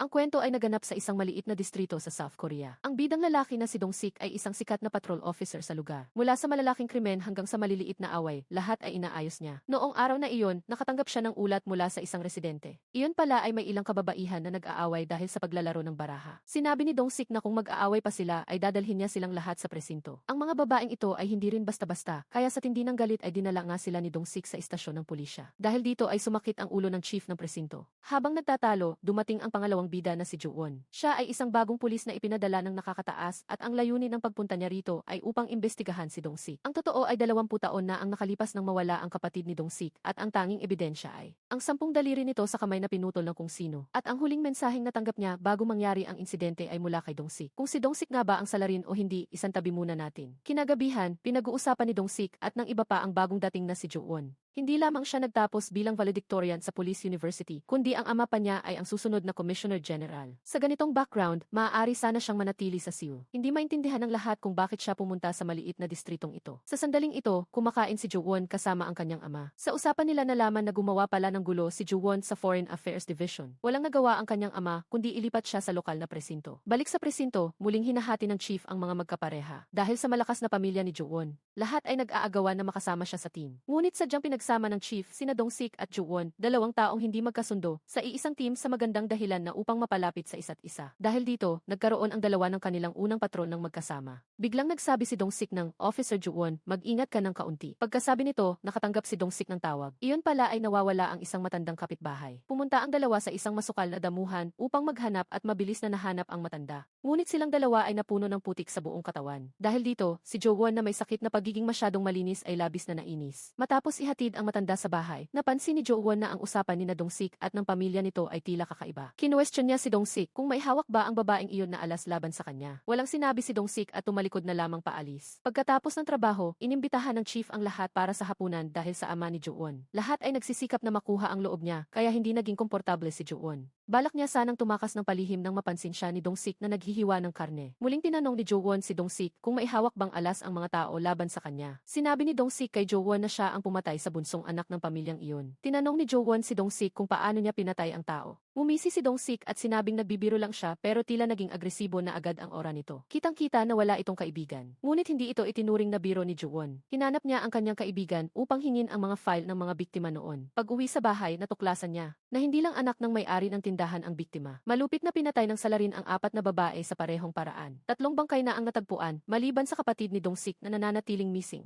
Ang kwento ay naganap sa isang maliit na distrito sa South Korea. Ang bidang lalaki na si Dong-sik ay isang sikat na patrol officer sa lugar. Mula sa malalaking krimen hanggang sa maliliit na away, lahat ay inaayos niya. Noong araw na iyon, nakatanggap siya ng ulat mula sa isang residente. Iyon pala ay may ilang kababaihan na nag-aaway dahil sa paglalaro ng baraha. Sinabi ni Dong-sik na kung mag-aaway pa sila ay dadalhin niya silang lahat sa presinto. Ang mga babaeng ito ay hindi rin basta-basta, kaya sa tindi ng galit ay dinala nga sila ni Dong-sik sa istasyon ng pulisya. Dahil dito ay sumakit ang ulo ng chief ng presinto. Habang nagtatalo, dumating ang pangalawang bida na si Ju-won. Siya ay isang bagong pulis na ipinadala ng nakakataas at ang layunin ng pagpunta niya rito ay upang imbestigahan si Dong-sik. Ang totoo ay 20 taon na ang nakalipas nang mawala ang kapatid ni Dong-sik at ang tanging ebidensya ay ang 10 daliri nito sa kamay na pinutol ng kung sino. At ang huling mensaheng natanggap niya bago mangyari ang insidente ay mula kay Dong-sik. Kung si Dong-sik nga ba ang salarin o hindi, isantabi muna natin. Kinagabihan, pinag-uusapan ni Dong-sik at ng iba pa ang bagong dating na si Ju-won. Hindi lamang siya nagtapos bilang valedictorian sa Police University, kundi ang ama pa niya ay ang susunod na Commissioner General. Sa ganitong background, maaari sana siyang manatili sa Seoul. Hindi maintindihan ng lahat kung bakit siya pumunta sa maliit na distritong ito. Sa sandaling ito, kumakain si Ju-won kasama ang kanyang ama. Sa usapan nila nalaman na gumawa pala ng gulo si Ju-won sa Foreign Affairs Division. Walang nagawa ang kanyang ama, kundi ilipat siya sa lokal na presinto. Balik sa presinto, muling hinahati ng chief ang mga magkapareha. Dahil sa malakas na pamilya ni Ju-won, lahat ay nag-aagawan na makasama siya sa team. Ngunit sadyang pinagsama ng chief sina Dong-sik at Ju-won, dalawang taong hindi magkasundo, sa iisang team sa magandang dahilan na upang mapalapit sa isa't isa. Dahil dito, nagkaroon ang dalawa ng kanilang unang patron ng magkasama. Biglang nagsabi si Dong-sik ng, "Officer Ju-won, mag-ingat ka ng kaunti." Pagkasabi nito, nakatanggap si Dong-sik ng tawag. Iyon pala ay nawawala ang isang matandang kapitbahay. Pumunta ang dalawa sa isang masukal na damuhan upang maghanap at mabilis na nahanap ang matanda. Ngunit silang dalawa ay napuno ng putik sa buong katawan. Dahil dito, si Ju-won na may sakit na pagiging masyadong malinis ay labis na nainis. Matapos ihatid ang matanda sa bahay, napansin ni Ju-won na ang usapan ni Dong-sik at ng pamilya nito ay tila kakaiba. Kinuwestiyon niya si Dong-sik kung may hawak ba ang babaeng iyon na alas laban sa kanya. Walang sinabi si Dong-sik at tumalikod na lamang paalis. Pagkatapos ng trabaho, inimbitahan ng chief ang lahat para sa hapunan dahil sa ama ni Ju-won. Lahat ay nagsisikap na makuha ang loob niya, kaya hindi naging komportable si Ju-won. Balak niya sanang tumakas ng palihim nang mapansin siya ni Dong-sik na naghihiwa ng karne. Muling tinanong ni Ju-won si Dong-sik kung may hawak bang alas ang mga tao laban sa kanya. Sinabi ni Dong-sik kay Ju-won na siya ang pumatay sa bunsong anak ng pamilyang iyon. Tinanong ni Ju-won si Dong-sik kung paano niya pinatay ang tao. Ngumisi si Dong-sik at sinabing nagbibiro lang siya pero tila naging agresibo na agad ang aura nito. Kitang-kita na wala itong kaibigan. Ngunit hindi ito itinuring na biro ni Ju-won. Hinanap niya ang kanyang kaibigan upang hingin ang mga file ng mga biktima noon. Pag-uwi sa bahay, natuklasan niya na hindi lang anak ng may-ari ng tindahan ang biktima. Malupit na pinatay ng salarin ang 4 na babae sa parehong paraan. 3 bangkay na ang natagpuan, maliban sa kapatid ni Dong-sik na nananatiling missing.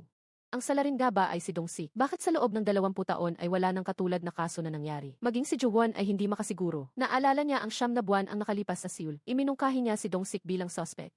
Ang salarin nga ba ay si Dong-sik? Bakit sa loob ng 20 taon ay wala nang katulad na kaso na nangyari? Maging si Ju-won ay hindi makasiguro. Naalala niya ang 9 na buwan ang nakalipas sa Seoul. Iminungkahi niya si Dong-sik bilang suspect.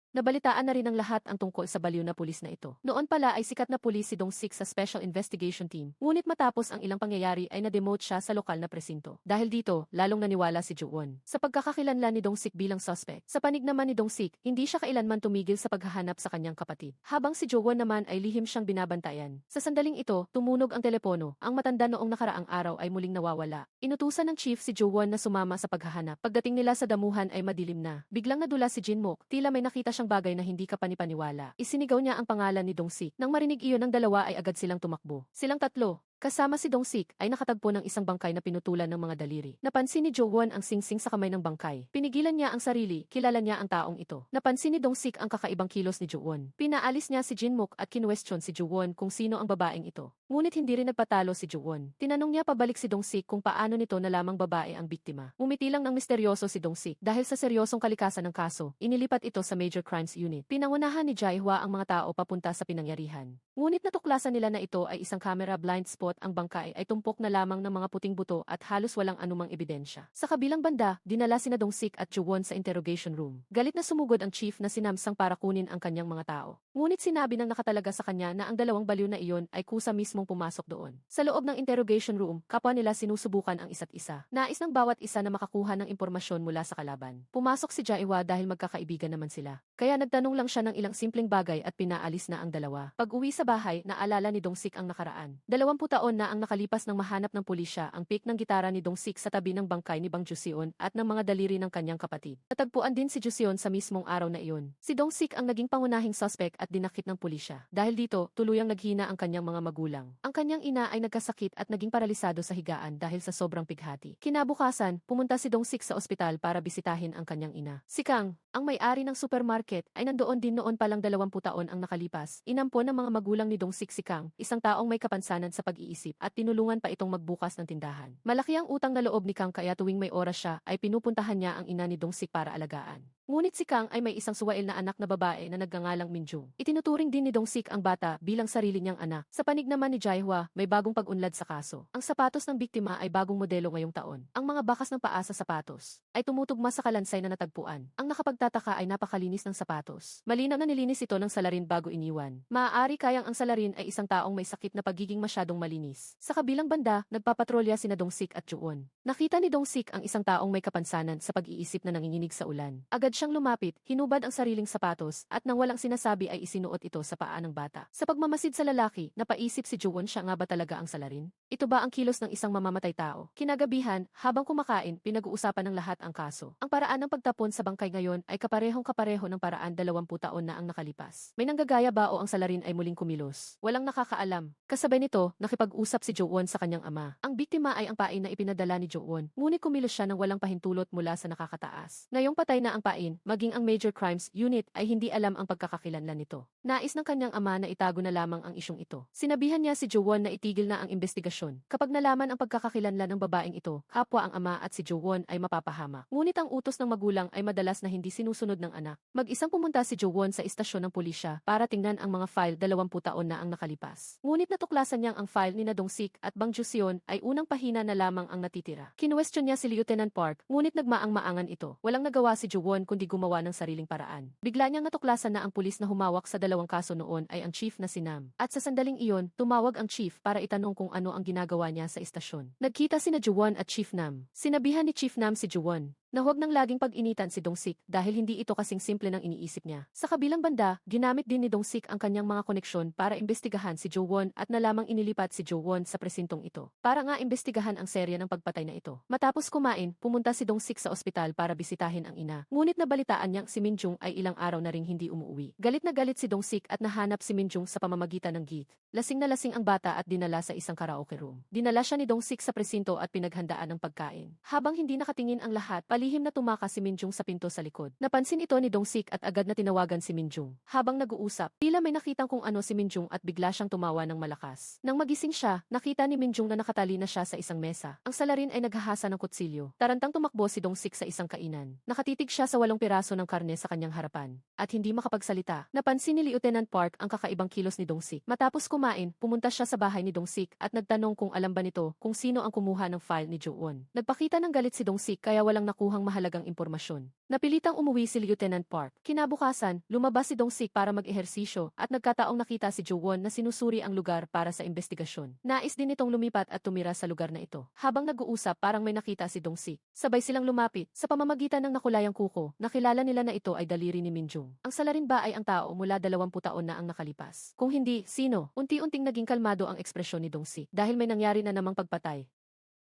Nabalitaan na rin ng lahat ang tungkol sa baliw na pulis na ito. Noon pala ay sikat na pulis si Dong-sik sa Special Investigation Team. Ngunit matapos ang ilang pangyayari ay na-demote siya sa lokal na presinto. Dahil dito, lalong naniwala si Ju-won sa pagkakakilanlan ni Dong-sik bilang suspect. Sa panig naman ni Dong-sik, hindi siya kailanman tumigil sa paghahanap sa kanyang kapatid. Habang si Ju-won naman ay lihim siyang binabantayan. Sa sandaling ito, tumunog ang telepono. Ang matanda noong nakaraang araw ay muling nawawala. Inutusan ng chief si Ju-won na sumama sa paghahanap. Pagdating nila sa damuhan ay madilim na. Biglang nadula si Jin-mook, tila may nakita siyang bagay na hindi kapanipaniwala. Isinigaw niya ang pangalan ni Dong-sik. Nang marinig iyon ng dalawa ay agad silang tumakbo. Silang tatlo, kasama si Dong-sik, ay nakatagpo ng isang bangkay na pinutulan ng mga daliri. Napansin ni Ju-won ang singsing sa kamay ng bangkay. Pinigilan niya ang sarili, kilala niya ang taong ito. Napansin ni Dong-sik ang kakaibang kilos ni Ju-won. Pinaalis niya si Jin-mook at kinuwestiyon si Ju-won kung sino ang babaeng ito. Ngunit hindi rin nagpatalo si Ju-won. Tinanong niya pabalik si Dong-sik kung paano nito na lamang babae ang biktima. Umiti lang ng misteryoso si Dong-sik dahil sa seryosong kalikasan ng kaso, inilipat ito sa Major Crimes Unit. Pinangunahan ni Jae-hwa ang mga tao papunta sa pinangyarihan. Ngunit natuklasan nila na ito ay isang camera blind spot, ang bangkay ay tumpok na lamang ng mga puting buto at halos walang anumang ebidensya. Sa kabilang banda, dinala sina Dong-sik at Ju-won sa interrogation room. Galit na sumugod ang chief na sinamsang para kunin ang kanyang mga tao. Ngunit sinabi ng nakatalaga sa kanya na ang dalawang baliw na iyon ay kusa mismong pumasok doon. Sa loob ng interrogation room, kapwa nila sinusubukan ang isa't isa. Nais ng bawat isa na makakuha ng impormasyon mula sa kalaban. Pumasok si Jae-hwa dahil magkakaibigan naman sila. Kaya nagtanong lang siya ng ilang simpleng bagay at pinaalis na ang dalawa. Pag-uwi sa bahay, naalala ni Dong-sik ang nakaraan. 20 taon na ang nakalipas nang mahanap ng pulisya ang pick ng gitara ni Dong-sik sa tabi ng bangkay ni Bang Joseon at ng mga daliri ng kanyang kapatid. Natagpuan din si Joseon sa mismong araw na iyon. Si Dong-sik ang naging pangunahing suspect at dinakip ng pulisya. Dahil dito, tuluyang naghina ang kanyang mga magulang. Ang kanyang ina ay nagkasakit at naging paralisado sa higaan dahil sa sobrang pighati. Kinabukasan, pumunta si Dong-sik sa ospital para bisitahin ang kanyang ina. Si Kang, ang may-ari ng supermarket, ay nandoon din noon palang 20 taon ang nakalipas. Inampon ng mga magulang ni Dong-sik si Kang, isang taong may kapansanan sa pag-iisip at tinulungan pa itong magbukas ng tindahan. Malaki ang utang na loob ni Kang kaya tuwing may oras siya ay pinupuntahan niya ang ina ni Dong-sik para alagaan. Ngunit si Kang ay may isang suwail na anak na babae na nagngangalang Minjung. Itinuturing din ni Dong-sik ang bata bilang sarili niyang anak. Sa panig naman ni Jae-hwa, may bagong pag-unlad sa kaso. Ang sapatos ng biktima ay bagong modelo ngayong taon. Ang mga bakas ng paa sa sapatos ay tumutugma sa kalansay na natagpuan. Ang nakapagtataka ay napakalinis ng sapatos. Malinaw na nilinis ito ng salarin bago iniwan. Maaari kayang ang salarin ay isang taong may sakit na pagiging masyadong malinis. Sa kabilang banda, nagpapatrolya sina Dong-sik at Ju-won. Nakita ni Dong-sik ang isang taong may kapansanan sa pag-iisip na nanginginig sa ulan. Agad siyang lumapit, hinubad ang sariling sapatos at nang walang sinasabi ay isinuot ito sa paa ng bata. Sa pagmamasid sa lalaki, napaisip si Ju-won siya nga ba talaga ang salarin? Ito ba ang kilos ng isang mamamatay tao? Kinagabihan, habang kumakain, pinag-uusapan ng lahat ang kaso. Ang paraan ng pagtapon sa bangkay ngayon ay kaparehong-kapareho ng paraan 20 taon na ang nakalipas. May nanggagaya ba o ang salarin ay muling kumilos? Walang nakakaalam. Kasabay nito, nakipag-usap si Jo-won sa kanyang ama. Ang biktima ay ang pain na ipinadala ni Jo-won, ngunit kumilos siya ng walang pahintulot mula sa nakakataas. Ngayong patay na ang pain, maging ang Major Crimes Unit ay hindi alam ang pagkakakilanlan nito. Nais ng kanyang ama na itago na lamang ang isyong ito. Sinabihan niya si Jo-won na itigil na ang investigasyon. Kapag nalaman ang pagkakakilanlan ng babaeng ito, kapwa ang ama at si Jo-won ay mapapahamak. Ngunit ang utos ng magulang ay madalas na hindi sinusunod ng anak. Mag-isang pumunta si Jo-won sa istasyon ng pulisya para tingnan ang mga file 20 taon na ang nakalipas. Ngunit natuklasan niyang ang file ni Dong-sik at Bang Joseon ay unang pahina na lamang ang natitira. Kinuwestiyon niya si Lieutenant Park, ngunit nagmaang-maangan ito. Walang nagawa si Jo-won kundi gumawa ng sariling paraan. Bigla niyang natuklasan na ang pulis na humawak sa dalawang kaso noon ay ang chief na si Nam. At sa sandaling iyon, tumawag ang chief para itanong kung ano ang ginagawa niya sa istasyon. Nagkita sina Jo-won at Chief Nam. Sinabihan ni Chief Nam si Jo-won na huwag nang laging pag-initan si Dong-sik dahil hindi ito kasing simple ng iniisip niya. Sa kabilang banda, ginamit din ni Dong-sik ang kanyang mga koneksyon para imbestigahan si Jo-won at nalamang inilipat si Jo-won sa presintong ito. Para nga imbestigahan ang serya ng pagpatay na ito. Matapos kumain, pumunta si Dong-sik sa ospital para bisitahin ang ina. Ngunit nabalitaan niyang si Minjung ay ilang araw na ring hindi umuwi. Galit na galit si Dong-sik at nahanap si Minjung sa pamamagitan ng git. Lasing na lasing ang bata at dinala sa isang karaoke room. Dinala siya ni Dong-sik sa presinto at pinaghandaan ng pagkain. Habang hindi nakatingin ang lahat, palihim na tumakas si Minjung sa pinto sa likod. Napansin ito ni Dong-sik at agad na tinawagan si Minjung. Habang nag-uusap, tila may nakitang kung ano si Minjung at bigla siyang tumawa ng malakas. Nang magising siya, nakita ni Minjung na nakatali na siya sa isang mesa. Ang salarin ay naghahasa ng kutsilyo. Tarantang tumakbo si Dong-sik sa isang kainan. Nakatitig siya sa 8 piraso ng karne sa kanyang harapan. At hindi makapagsalita. Napansin ni Lieutenant Park ang kakaibang kilos ni Dong-sik. Matapos kumain, pumunta siya sa bahay ni Dong-sik at nagtanong kung alam ba nito kung sino ang kumuha ng file ni Jo-won. Nagpakita ng galit si Dong-sik kaya walang nakuhang mahalagang impormasyon. Napilitang umuwi si Lieutenant Park. Kinabukasan, lumabas si Dong-sik para mag-ehersisyo at nagkataong nakita si Jo-won na sinusuri ang lugar para sa investigasyon. Nais din itong lumipat at tumira sa lugar na ito. Habang nag-uusap parang may nakita si Dong-sik. Sabay silang lumapit. Sa pamamagitan ng nakulayang kuko, nakilala nila na ito ay daliri ni Minjung. Ang salarin ba ay ang tao mula 20 taon na ang nakalipas? Kung hindi, sino? Unti-unting naging kalmado ang ekspresyon ni Dong-sik dahil may nangyari na namang pagpatay.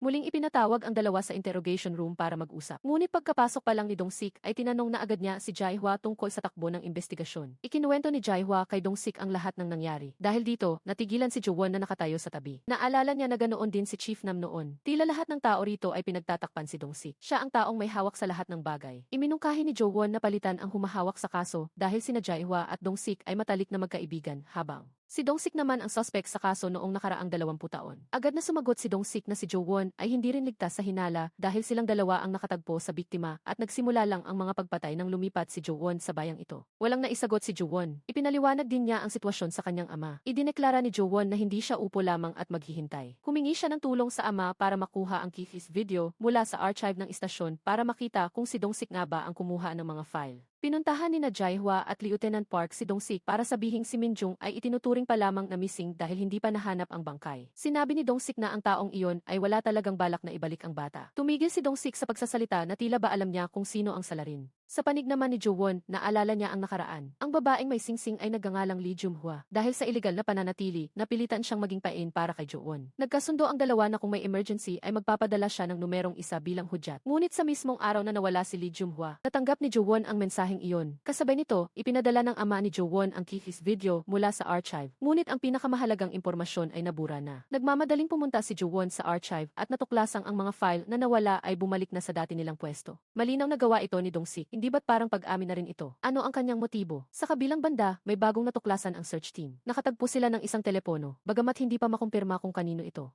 Muling ipinatawag ang dalawa sa interrogation room para mag-usap. Ngunit pagkapasok pa lang ni Dong-sik ay tinanong na agad niya si Jae-hwa tungkol sa takbo ng investigasyon. Ikinuwento ni Jae-hwa kay Dong-sik ang lahat ng nangyari. Dahil dito, natigilan si Jo-won na nakatayo sa tabi. Naalala niya na ganoon din si Chief Nam noon. Tila lahat ng tao rito ay pinagtatakpan si Dong-sik. Siya ang taong may hawak sa lahat ng bagay. Iminungkahi ni Jo-won na palitan ang humahawak sa kaso dahil sina Jae-hwa at Dong-sik ay matalik na magkaibigan habang si Dong-sik naman ang suspect sa kaso noong nakaraang 20 taon. Agad na sumagot si Dong-sik na si Jo-won ay hindi rin ligtas sa hinala dahil silang dalawa ang nakatagpo sa biktima at nagsimula lang ang mga pagpatay nang lumipat si Jo-won sa bayang ito. Walang naisagot si Jo-won. Ipinaliwanag din niya ang sitwasyon sa kanyang ama. Idineklara ni Jo-won na hindi siya upo lamang at maghihintay. Humingi siya ng tulong sa ama para makuha ang Kifis video mula sa archive ng istasyon para makita kung si Dong-sik nga ba ang kumuha ng mga file. Pinuntahan ni Jae-hwa at Lieutenant Park si Dong-sik para sabihing si Minjung ay itinuturing pa lamang na missing dahil hindi pa nahanap ang bangkay. Sinabi ni Dong-sik na ang taong iyon ay wala talagang balak na ibalik ang bata. Tumigil si Dong-sik sa pagsasalita na tila ba alam niya kung sino ang salarin. Sa panig naman ni Jo-won, naalala niya ang nakaraan. Ang babaeng may singsing ay nagngangalang Lee Jum-hwa. Dahil sa iligal na pananatili, napilitan siyang maging pain para kay Jo-won. Nagkasundo ang dalawa na kung may emergency ay magpapadala siya ng numerong 1 bilang hudyat. Ngunit sa mismong araw na nawala si Lee Jum-hwa, natanggap ni Jo-won ang mensaheng iyon. Kasabay nito, ipinadala ng ama ni Jo-won ang kikis video mula sa archive. Ngunit ang pinakamahalagang impormasyon ay nabura na. Nagmamadaling pumunta si Jo-won sa archive at natuklasang ang mga file na nawala ay bumalik na sa dati nilang pwesto. Malinaw na gawa ito ni Dong-sik, hindi ba't parang pag-amin na rin ito? Ano ang kanyang motibo? Sa kabilang banda, may bagong natuklasan ang search team. Nakatagpo sila ng isang telepono, bagamat hindi pa makumpirma kung kanino ito.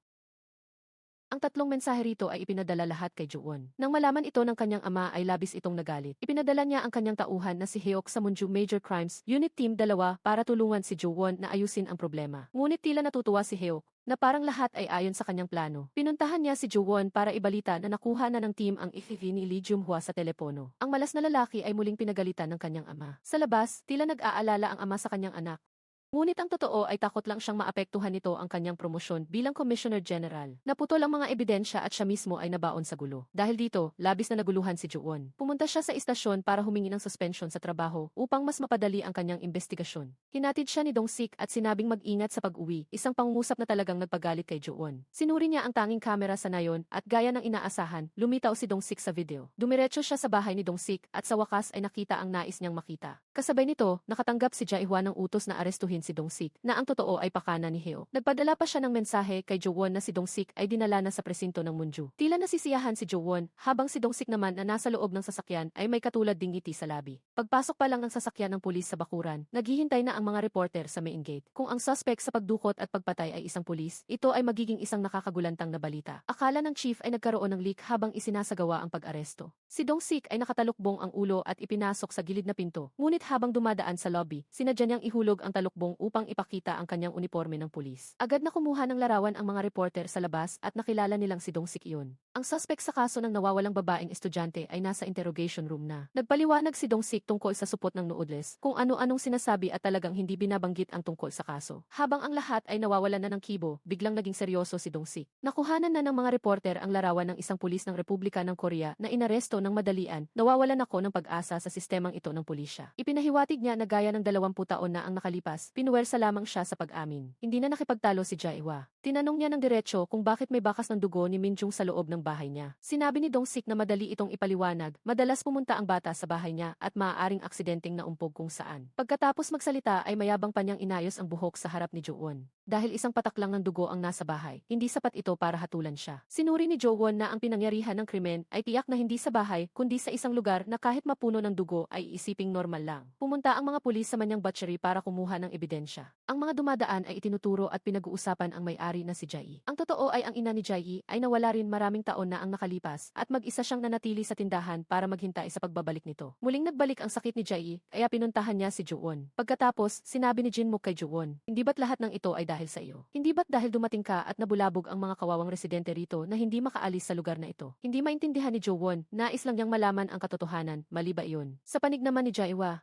Ang tatlong mensahe rito ay ipinadala lahat kay Jo-won. Nang malaman ito ng kanyang ama ay labis itong nagalit. Ipinadala niya ang kanyang tauhan na si Heok sa Munju Major Crimes Unit Team 2 para tulungan si Jo-won na ayusin ang problema. Ngunit tila natutuwa si Heok na parang lahat ay ayon sa kanyang plano. Pinuntahan niya si Jo-won para ibalita na nakuha na ng team ang FV ni Lee Jum-hwa sa telepono. Ang malas na lalaki ay muling pinagalitan ng kanyang ama. Sa labas, tila nag-aalala ang ama sa kanyang anak. Ngunit ang totoo ay takot lang siyang maapektuhan nito ang kanyang promosyon bilang Commissioner General. Naputol ang mga ebidensya at siya mismo ay nabaon sa gulo. Dahil dito, labis na naguluhan si Jo-won. Pumunta siya sa istasyon para humingi ng suspension sa trabaho upang mas mapadali ang kanyang investigasyon. Hinatid siya ni Dong-sik at sinabing mag-ingat sa pag-uwi, isang pangungusap na talagang nagpagalit kay Jo-won. Sinuri niya ang tanging kamera sa nayon at gaya ng inaasahan, lumitaw si Dong-sik sa video. Dumiretso siya sa bahay ni Dong-sik at sa wakas ay nakita ang nais niyang makita. Kasabay nito, nakatanggap si Jae-hwa ng utos na arestuhin si Dong-sik, na ang totoo ay pakana ni Heo. Nagpadala pa siya ng mensahe kay Jo-won na si Dong-sik ay dinala na sa presinto ng Munju. Tila nasisiyahan si Jo-won, habang si Dong-sik naman na nasa loob ng sasakyan ay may katulad ding ngiti sa labi. Pagpasok pa lang ng sasakyan ng pulis sa bakuran, naghihintay na ang mga reporter sa main gate. Kung ang suspect sa pagdukot at pagpatay ay isang pulis, ito ay magiging isang nakakagulantang na balita. Akala ng chief ay nagkaroon ng leak habang isinasagawa ang pag-aresto. Si Dong-sik ay nakatalukbong ang ulo at ipinasok sa gilid na pinto. Ngunit habang dumadaan sa lobby, sinadya niyang ihulog ang talukbong upang ipakita ang kanyang uniforme ng pulis. Agad na kumuha ng larawan ang mga reporter sa labas at nakilala nilang si Dong-sik iyon. Ang suspect sa kaso ng nawawalang babaeng estudyante ay nasa interrogation room na. Nagpaliwanag si Dong-sik tungkol sa supot ng noodles, kung ano-anong sinasabi at talagang hindi binabanggit ang tungkol sa kaso. Habang ang lahat ay nawawalan na ng kibo, biglang naging seryoso si Dong-sik. Nakuhanan na ng mga reporter ang larawan ng isang pulis ng Republika ng Korea na inaresto ng madalian. Nawawalan ako ng pag-asa sa sistemang ito ng pulisya. Ipinahiwatig niya na gaya ng 20 taon na ang nakalipas, pinuwersa lamang siya sa pag-amin. Hindi na nakipagtalo si Jae-hwa. Tinanong niya ng diretsyo kung bakit may bakas ng dugo ni Min-jung sa loob ng bahay niya. Sinabi ni Dong-sik na madali itong ipaliwanag, madalas pumunta ang bata sa bahay niya at maaaring aksidenteng naumpog kung saan. Pagkatapos magsalita ay mayabang pa niyang inayos ang buhok sa harap ni Jo-won. Dahil isang patak lang ng dugo ang nasa bahay, hindi sapat ito para hatulan siya. Sinuri ni Jo-won na ang pinangyarihan ng krimen ay tiyak na hindi sa bahay kundi sa isang lugar na kahit mapuno ng dugo ay iisiping normal lang. Pumunta ang mga pulis sa manyang butchery para kumuha ng ebidensya. Ang mga dumadaan ay itinuturo at pinag-uusapan ang may-ari na si Jae. Ang totoo ay ang ina ni Jae ay nawala rin maraming taon na ang nakalipas at mag-isa siyang nanatili sa tindahan para maghintay sa pagbabalik nito. Muling nagbalik ang sakit ni Jae kaya pinuntahan niya si Jo-won. Pagkatapos, sinabi ni Jin-mook kay Jo-won, hindi ba't lahat ng ito ay dahil sa iyo? Hindi ba't dahil dumating ka at nabulabog ang mga kawawang residente rito na hindi makaalis sa lugar na ito? Hindi maintindihan ni Jo-won, nais lang niyang malaman ang katotohanan, mali ba iyon? Sa panig naman ni Jae-hwa,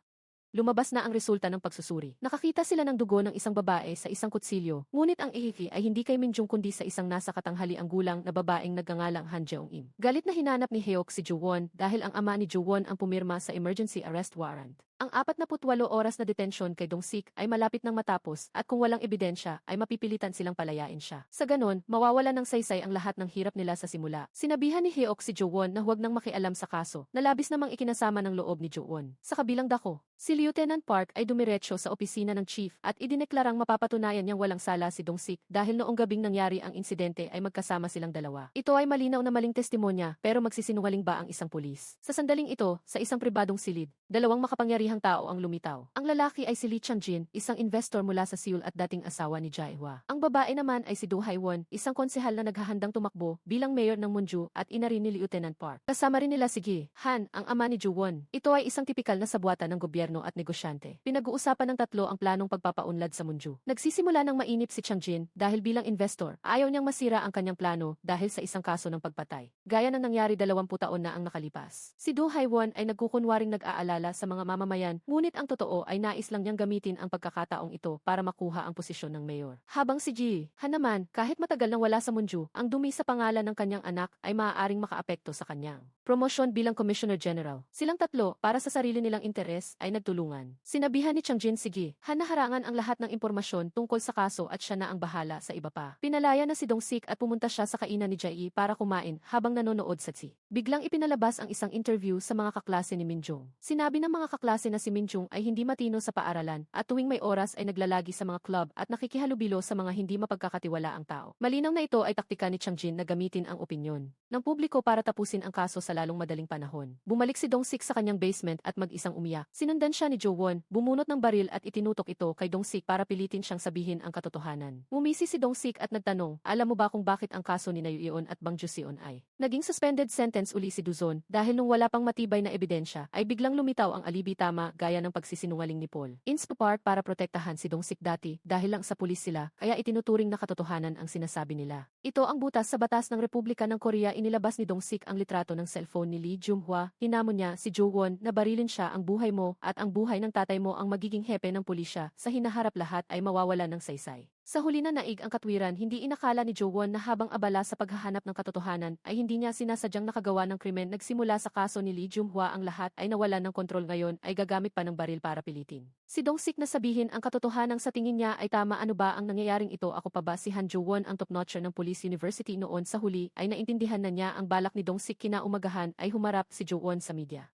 lumabas na ang resulta ng pagsusuri. Nakakita sila ng dugo ng isang babae sa isang kutsilyo, ngunit ang ihiki ay hindi kay Min-jung kundi sa isang nasa katanghaliang gulang na babaeng nagngangalang Han Jeong-im. Galit na hinanap ni Heok si Jo-won dahil ang ama ni Jo-won ang pumirma sa emergency arrest warrant. Ang 48 oras na detensyon kay Dong-sik ay malapit nang matapos at kung walang ebidensya ay mapipilitan silang palayain siya. Sa ganon, mawawala ng saysay ang lahat ng hirap nila sa simula. Sinabihan ni Heok si Jo-won na huwag nang makialam sa kaso, na labis namang ikinasama ng loob ni Jo-won. Sa kabilang dako, si Lieutenant Park ay dumiretso sa opisina ng chief at idineklarang mapapatunayan niyang walang sala si Dong-sik dahil noong gabing nangyari ang insidente ay magkasama silang dalawa. Ito ay malinaw na maling testimonya pero magsisinungaling ba ang isang pulis? Sa sandaling ito, sa isang pribadong silid, dalawang makapangyarihang tao ang lumitaw. Ang lalaki ay si Lee Chang-jin, isang investor mula sa Seoul at dating asawa ni Jae-hwa. Ang babae naman ay si Do Hae-won, isang konsehal na naghahandang tumakbo bilang mayor ng Munju at ina rin ni Lieutenant Park. Kasama rin nila si Gi Han, ang ama ni Jo-won. Ito ay isang tipikal na sabwata ng gobyerno at negosyante. Pinag-uusapan ng tatlo ang planong pagpapaunlad sa Munju. Nagsisimula ng mainip si Chang-jin dahil bilang investor, ayaw niyang masira ang kanyang plano dahil sa isang kaso ng pagpatay. Gaya ng nangyari 20 taon na ang nakalipas. Si Do Hae-won ay nagkukunwaring nag-aalala sa mga mamamayan mamamayan, ngunit ang totoo ay nais lang niyang gamitin ang pagkakataong ito para makuha ang posisyon ng mayor. Habang si Ji Han naman, kahit matagal nang wala sa Munju, ang dumi sa pangalan ng kanyang anak ay maaaring makaapekto sa kanyang promosyon bilang Commissioner General. Silang tatlo, para sa sarili nilang interes, ay nagtulungan. Sinabihan ni Chang Jin si Ji Han na harangan ang lahat ng impormasyon tungkol sa kaso at siya na ang bahala sa iba pa. Pinalaya na si Dong Sik at pumunta siya sa kainan ni Jae para kumain habang nanonood sa TV. Biglang ipinalabas ang isang interview sa mga kaklase ni Minjung. Sinabi ng mga kaklase na si Minjung ay hindi matino sa paaralan at tuwing may oras ay naglalagi sa mga club at nakikihalubilo sa mga hindi mapagkakatiwalaang tao. Malinaw na ito ay taktika ni Chang Jin na gamitin ang opinyon ng publiko para tapusin ang kaso sa lalong madaling panahon. Bumalik si Dong Sik sa kanyang basement at mag-isang umiyak. Sinundan siya ni Jo Won, bumunot ng baril at itinutok ito kay Dong Sik para pilitin siyang sabihin ang katotohanan. Ngumisi si Dong Sik at nagtanong, alam mo ba kung bakit ang kaso ni Nayu at Bang Jusion ay naging suspended sentence uli si Duzon dahil nung wala pang matibay na ebidensya ay biglang lumitaw ang alibi tama gaya ng pagsisinungaling ni Paul. Inspapart para protektahan si Dong Sik dati dahil lang sa pulis sila kaya itinuturing na katotohanan ang sinasabi nila. Ito ang butas sa batas ng Republika ng Korea. Inilabas ni Dong Sik ang litrato ng cellphone ni Lee Jung-hwa. Hinamon niya si Jo Won na barilin siya, ang buhay mo at ang buhay ng tatay mo ang magiging hepe ng pulisya. Sa hinaharap lahat ay mawawala ng saysay. Sa huli na naig ang katwiran, hindi inakala ni Jo Won na habang abala sa paghahanap ng katotohanan ay hindi niya sinasadyang nakagawa ng krimen. Nagsimula sa kaso ni Lee Jung-hwa ang lahat ay nawalan ng kontrol, ngayon ay gagamit pa ng baril para pilitin si Dong Sik na sabihin ang katotohanan sa tingin niya ay tama. Ano ba ang nangyayaring ito? Ako pa ba si Han Jo Won, ang top-notcher ng Police University noon? Sa huli ay naintindihan na niya ang balak ni Dong Sik. Kinaumagahan ay humarap si Jo Won sa media.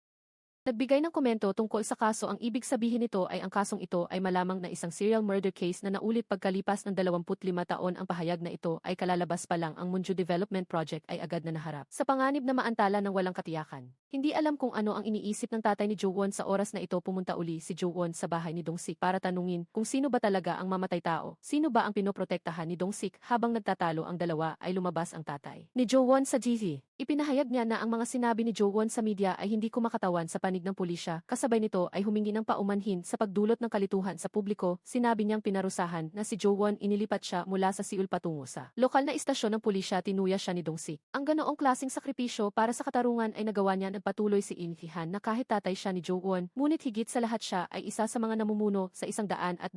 Nagbigay ng komento tungkol sa kaso. Ang ibig sabihin nito ay ang kasong ito ay malamang na isang serial murder case na naulit pagkalipas ng 25 taon. Ang pahayag na ito ay kalalabas pa lang. Ang Munju Development Project ay agad na naharap sa panganib na maantala ng walang katiyakan. Hindi alam kung ano ang iniisip ng tatay ni Jo Won sa oras na ito. Pumunta uli si Jo Won sa bahay ni Dong Sik para tanungin kung sino ba talaga ang mamatay tao. Sino ba ang pinoprotektahan ni Dong Sik? Habang nagtatalo ang dalawa ay lumabas ang tatay ni Jo Won sa GV. Ipinahayag niya na ang mga sinabi ni Jo Won sa media ay hindi kumakatawan sa panig ng pulisya. Kasabay nito ay humingi ng paumanhin sa pagdulot ng kalituhan sa publiko. Sinabi niyang pinarusahan na si Jo Won, inilipat siya mula sa Seoul patungo sa lokal na istasyon ng pulisya. Tinuya siya ni Dong Sik. Ang ganoong klaseng sakripisyo para sa katarungan ay nagawa niya. Nagpatuloy si In Hee Han na kahit tatay siya ni Jo Won, ngunit higit sa lahat siya ay isa sa mga namumuno sa 120,000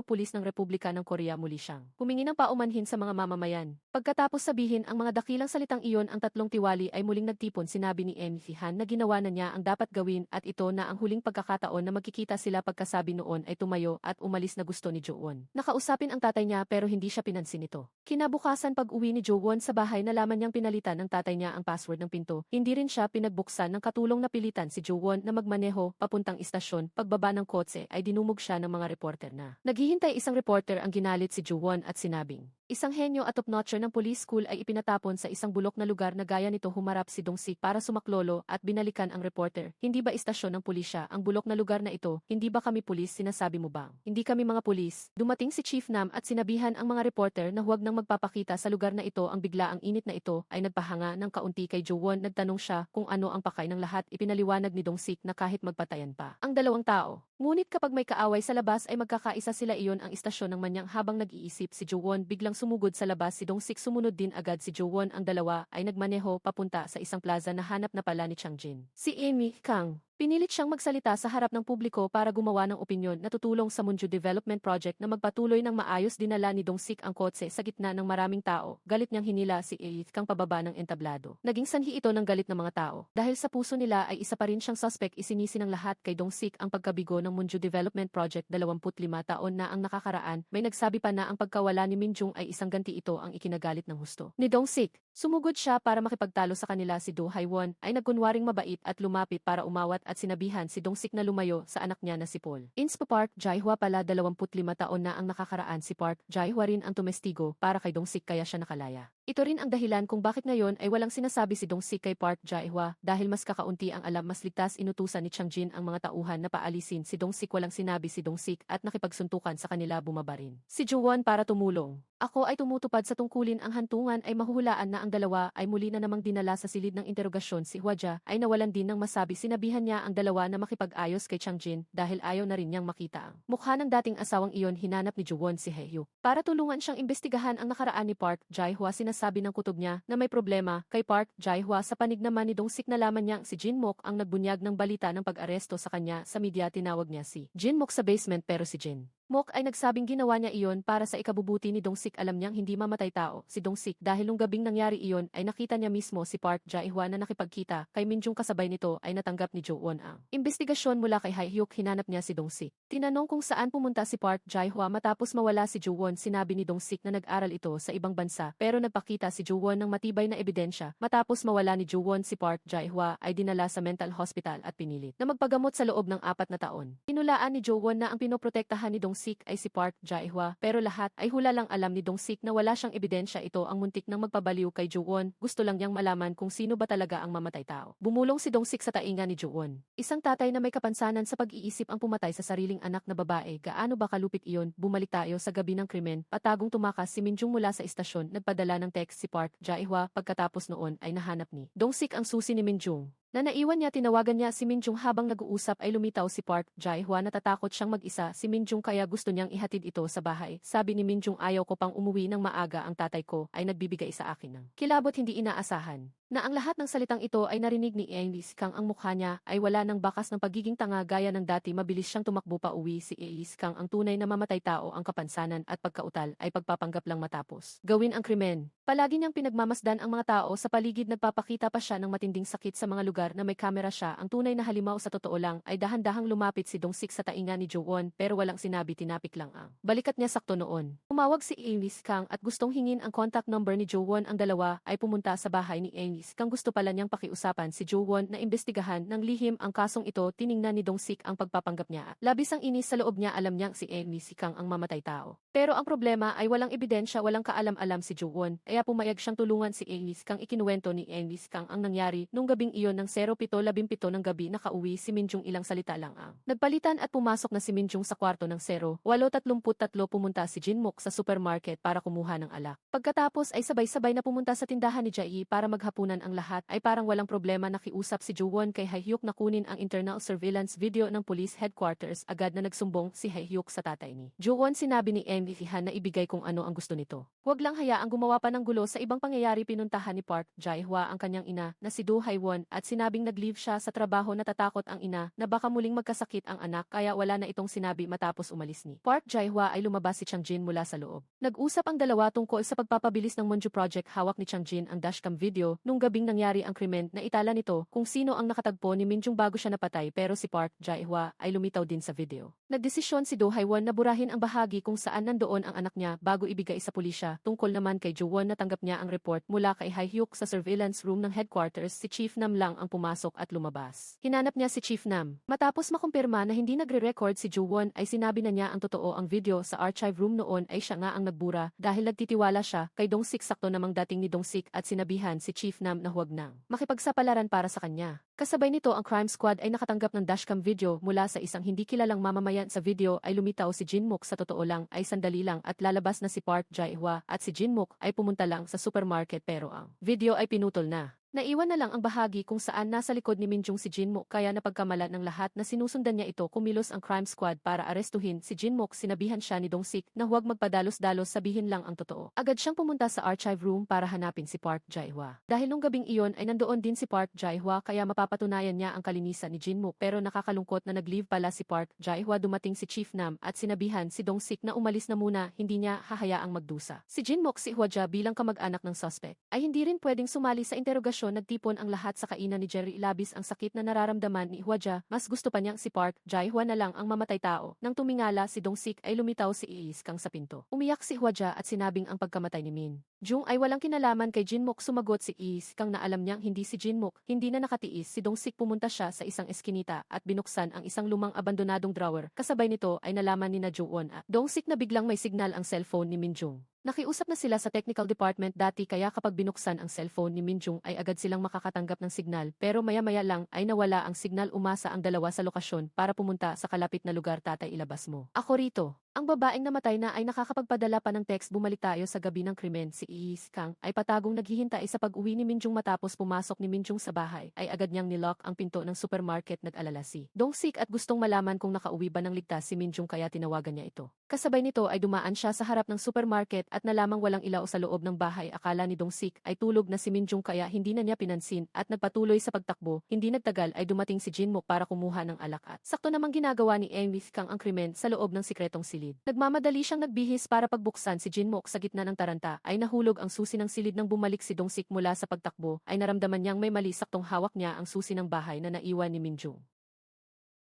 pulis ng Republika ng Korea. Muli siyang humingi ng paumanhin sa mga mamamayan. Pagkatapos sabihin ang mga dakilang salitang iyon, ang tatlong tiwali ay muling nagtipon. Sinabi ni In Hee Han na ginawa na niya ang dapat gawin at ito na ang huling pagkakataon na magkikita sila. Pagkasabi noon ay tumayo at umalis na. Gusto ni Jo Won nakausapin ang tatay niya pero hindi siya pinansin nito. Kinabukasan pag-uwi ni Jo Won sa bahay, nalaman niyang pinalitan ng tatay niya ang password ng pinto. Hindi rin siya pinagbuksan ng katulong. Napilitan si Jo Won na magmaneho papuntang istasyon. Pagbaba ng kotse ay dinumog siya ng mga reporter na naghihintay. Isang reporter ang ginalit si Jo Won at sinabing isang henyo at top-notcher ng police school ay ipinatapon sa isang bulok na lugar na gaya nito. Humarap si Dong Sik para sumaklolo at binalikan ang reporter. Hindi ba istasyon ng pulisya ang bulok na lugar na ito? Hindi ba kami pulis? Sinasabi mo bang hindi kami mga pulis? Dumating si Chief Nam at sinabihan ang mga reporter na huwag nang magpapakita sa lugar na ito. Ang bigla ang init na ito ay nagpahanga ng kaunti kay Jo Won. Nagtanong siya kung ano ang pakay ng lahat. Ipinaliwanag ni Dong Sik na kahit magpatayan pa ang dalawang tao, ngunit kapag may kaaway sa labas ay magkakaisa sila. Iyon ang istasyon ng manyang. Habang nag-iisip si Jo Won, biglang sumugod sa labas si Dong Sik. Sumunod din agad si Jo Won. Ang dalawa ay nagmaneho papunta sa isang plaza na hanap na pala ni Chang Jin. Si Amy Kang pinilit siyang magsalita sa harap ng publiko para gumawa ng opinyon na tutulong sa Munju Development Project na magpatuloy ng maayos. Dinala ni Dong Sik ang kotse sa gitna ng maraming tao. Galit niyang hinila si Amy Kang pababa ng entablado. Naging sanhi ito ng galit ng mga tao. Dahil sa puso nila ay isa pa rin siyang suspect. Isinisi ng lahat kay Dong Sik ang pagkabigo ng Munju Development Project. 25 taon na ang nakakaraan. May nagsabi pa na ang pagkawala ni Minjung ay isang ganti. Ito ang ikinagalit ng husto ni Dong Sik. Sumugod siya para makipagtalo sa kanila. Si Do Hae-won ay nagkunwaring mabait at lumapit para umawat at sinabihan si Dong Sik na lumayo sa anak niya na si Paul. Inspa Park Jae-hwa pala 25 taon na ang nakakaraan. Si Park Jae-hwa rin ang tumestigo para kay Dong Sik kaya siya nakalaya. Ito rin ang dahilan kung bakit ngayon ay walang sinasabi si Dong Sik kay Park Jae-hwa dahil mas kakaunti ang alam. Mas ligtas. Inutusan ni Chang Jin ang mga tauhan na paalisin si Dong Sik. Walang sinabi si Dong Sik at nakipagsuntukan sa kanila. Bumaba rin si Jo Won para tumulong. Ako ay tumutupad sa tungkulin. Ang hantungan ay mahuhulaan na. Ang dalawa ay muli na namang dinala sa silid ng interogasyon. Si Hwaja ay nawalan din ng masabi. Sinabihan niya ang dalawa na makipag-ayos kay Chang Jin dahil ayaw na rin niyang makita ang mukha ng dating asawang iyon. Hinanap ni Jo Won si Hae-yu para tulungan siyang imbestigahan ang nakaraan ni Park Jae-hwa. sinasabi ng kutob niya na may problema kay Park Jae-hwa. Sa panig naman ni Dong-sik nalaman niyang si Jin-mook ang nagbunyag ng balita ng pag-aresto sa kanya sa media. Tinawag niya si Jin-mook sa basement pero si Jin-mook ay nagsabing ginawa niya iyon para sa ikabubuti ni Dong-sik. Alam niyang hindi mamatay tao si Dong-sik dahil nung gabing nangyari iyon ay nakita niya mismo si Park Jae-hwa na nakipagkita kay Min-jung. Kasabay nito ay natanggap ni Jo-won ang investigasyon mula kay Hae-hyuk. Hinanap niya si Dong-sik. Tinanong kung saan pumunta si Park Jae-hwa matapos mawala si Jo-won. Sinabi ni Dong-sik na nag-aral ito sa ibang bansa pero nagpakita si Jo-won ng matibay na ebidensya. Matapos mawala ni Jo-won si Park Jae-hwa ay dinala sa mental hospital at pinilit na magpagamot sa loob ng 4 na taon. Tinulaan ni Jo-won na ang pinoprotektahan ni Dong-sik ay si Park Jae-hwa pero lahat ay hula lang. Alam ni Dong-sik na wala siyang ebidensya. Ito ang muntik ng magpabaliw kay Jo-won. Gusto lang niyang malaman kung sino ba talaga ang mamatay tao. Bumulong si Dong-sik sa tainga ni Jo-won. Isang tatay na may kapansanan sa pag-iisip ang pumatay sa sariling anak na babae. Gaano ba kalupit iyon? Bumalik tayo sa gabi ng krimen. Patagong tumakas si Min-jung mula sa istasyon. Nagpadala ng text si Park Jae-hwa. Pagkatapos noon ay nahanap ni Dong-sik ang susi ni Min-jung na naiwan niya. Tinawagan niya si Min-jung. Habang nag-uusap ay lumitaw si Park Jae-hwa. Natatakot siyang mag-isa si Min-jung kaya gusto niyang ihatid ito sa bahay. Sabi ni Min-jung, ayaw ko pang umuwi ng maaga. Ang tatay ko ay nagbibigay sa akin ng kilabot hindi inaasahan. Na ang lahat ng salitang ito ay narinig ni Elise Kang. Ang mukha niya ay wala ng bakas ng pagiging tanga gaya ng dati. Mabilis siyang tumakbo pa uwi. Si Elise Kang ang tunay na mamatay tao. Ang kapansanan at pagkautal ay pagpapanggap lang matapos gawin ang krimen. Palagi niyang pinagmamasdan ang mga tao sa paligid. Nagpapakita pa siya ng matinding sakit sa mga lugar na may kamera siya. Ang tunay na halimaw. Sa totoo lang ay dahan-dahang lumapit si Dong-sik sa tainga ni Jo-won pero walang sinabi. Tinapik lang ang balikat niya sakto noon. Tumawag si Elise Kang at gustong hingin ang contact number ni Jo-won. Ang dalawa ay pumunta sa bahay ni Elise Kang. Gusto pala niyang pakiusapan si Jo-won na imbestigahan ng lihim ang kasong ito. Tiningnan ni Dong-sik ang pagpapanggap niya. Labis ang inis sa loob niya. Alam niyang si Elise Kang ang mamatay tao. Pero ang problema ay walang ebidensya, walang kaalam-alam si Jo-won. Kaya pumayag siyang tulungan si Elise Kang. Ikinuwento ni Elise Kang ang nangyari nung gabing iyon ng 07:17 ng gabi. Nakauwi si Min-jung. Ilang salita lang ang nagpalitan at pumasok na si Min-jung sa kwarto ng 08:33. Pumunta si Jin-mook sa supermarket para kumuha ng alak. Pagkatapos ay sabay-sabay na pumunta sa tindahan ni Jae para maghapunan. Ang lahat ay parang walang problema. Nakiusap si Jo-won kay Hae-hyuk na kunin ang internal surveillance video ng police headquarters. Agad na nagsumbong si Hae-hyuk sa tatay ni Jo-won. Sinabi ni Han na ibigay kung ano ang gusto nito. Huwag lang hayaang gumawa pa ng gulo sa ibang pangyayari. Pinuntahan ni Park Jae-hwa ang kanyang ina na si Do Hae-won at sinabing nag-leave siya sa trabaho. Natatakot ang ina na baka muling magkasakit ang anak kaya wala na itong sinabi. Matapos umalis ni Park Jae-hwa ay lumabas si Chang Jin mula sa loob. Nag-usap ang dalawa tungkol sa pagpapabilis ng Monju Project. Hawak ni Chang Jin ang dashcam video nung gabing nangyari ang krimen. Na itala nito kung sino ang nakatagpo ni Min-jung bago siya napatay pero si Park Jae-hwa ay lumitaw din sa video. Nagdesisyon si Do Hae-won na burahin ang bahagi kung saan nandoon ang anak niya bago ibigay sa pulisya. Tungkol naman kay Jo-won, natanggap niya ang report mula kay Hae-hyuk sa surveillance room ng headquarters. Si Chief Nam lang ang pumasok at lumabas. Hinanap niya si Chief Nam. Matapos makumpirma na hindi nagre-record si Jo-won ay sinabi na niya ang totoo. Ang video sa archive room noon ay siya nga ang nagbura dahil nagtitiwala siya kay Dong-sik. Sakto namang dating ni Dong-sik at sinabihan si Chief Nam na huwag nang makipagsapalaran para sa kanya. Kasabay nito ang crime squad ay nakatanggap ng dashcam video mula sa isang hindi kilalang mamamayan. Sa video ay lumitaw si Jin-mook. Sa totoo lang ay sandali lang at lalabas na si Park Jae-hwa at si Jin-mook ay pumunta lang sa supermarket pero ang video ay pinutol na. Naiwan na lang ang bahagi kung saan nasa likod ni Min-jung si Jin-mook kaya napagkamalan ng lahat na sinusundan niya ito. Kumilos ang crime squad para arestuhin si Jin-mook. Sinabihan siya ni Dong-sik na huwag magpadalos-dalos, sabihin lang ang totoo. Agad siyang pumunta sa archive room para hanapin si Park Jae-hwa. Dahil nung gabing iyon ay nandoon din si Park Jae-hwa kaya mapapatunayan niya ang kalinisan ni Jin-mook. Pero nakakalungkot na nag-leave pala si Park Jae-hwa. Dumating si Chief Nam at sinabihan si Dong-sik na umalis na muna, hindi niya hahayaang magdusa. Si Jin-mook, si Hwaja bilang kamag-anak ng suspect ay hindi rin pwedeng sumali sa interogasyon. Nagtipon ang lahat sa kainan ni Jerry. Labis ang sakit na nararamdaman ni Hwaja. Mas gusto pa niyang si Park Jae-hwa na lang ang mamatay tao. Nang tumingala si Dong-sik ay lumitaw si Elise Kang sa pinto. Umiyak si Hwaja at sinabing ang pagkamatay ni Min-jung ay walang kinalaman kay Jin-mook. Sumagot si Elise Kang na alam niyang hindi si Jin-mook. Hindi na nakatiis si Dong-sik. Pumunta siya sa isang eskinita at binuksan ang isang lumang abandonadong drawer. Kasabay nito ay nalaman ni na Jo-won at Dong-sik na biglang may signal ang cellphone ni Min-jung. Nakiusap na sila sa technical department dati kaya kapag binuksan ang cellphone ni Min-jung ay agad silang makakatanggap ng signal pero maya-maya lang ay nawala ang signal. Umasa ang dalawa sa lokasyon para pumunta sa kalapit na lugar. Tatay, ilabas mo ako rito. Ang babaeng namatay na ay nakakapagpadala pa ng text bumalik tayo sa gabi ng krimen. Si Is Kang ay patagong naghihintay sa pag-uwi ni Minjung matapos pumasok ni Minjung sa bahay. Ay agad niyang nilock ang pinto ng supermarket. Nag-alala si Dong-sik at gustong malaman kung nakauwi ba ng ligtas si Minjung kaya tinawagan niya ito. Kasabay nito ay dumaan siya sa harap ng supermarket at nalamang walang ilaw sa loob ng bahay. Akala ni Dong-sik ay tulog na si Minjung kaya hindi na niya pinansin at nagpatuloy sa pagtakbo. Hindi nagtagal ay dumating si Jinmook para kumuha ng alak at sakto namang ginagawa ni Is Kang ang krimen sa loob ng sikretong silid. Nagmamadali siyang nagbihis para pagbuksan si Jinmook sa gitna ng taranta ay nahulog ang susi ng silid nang bumalik si Dong-sik mula sa pagtakbo ay naramdaman niyang may mali saktong hawak niya ang susi ng bahay na naiwan ni Minjung.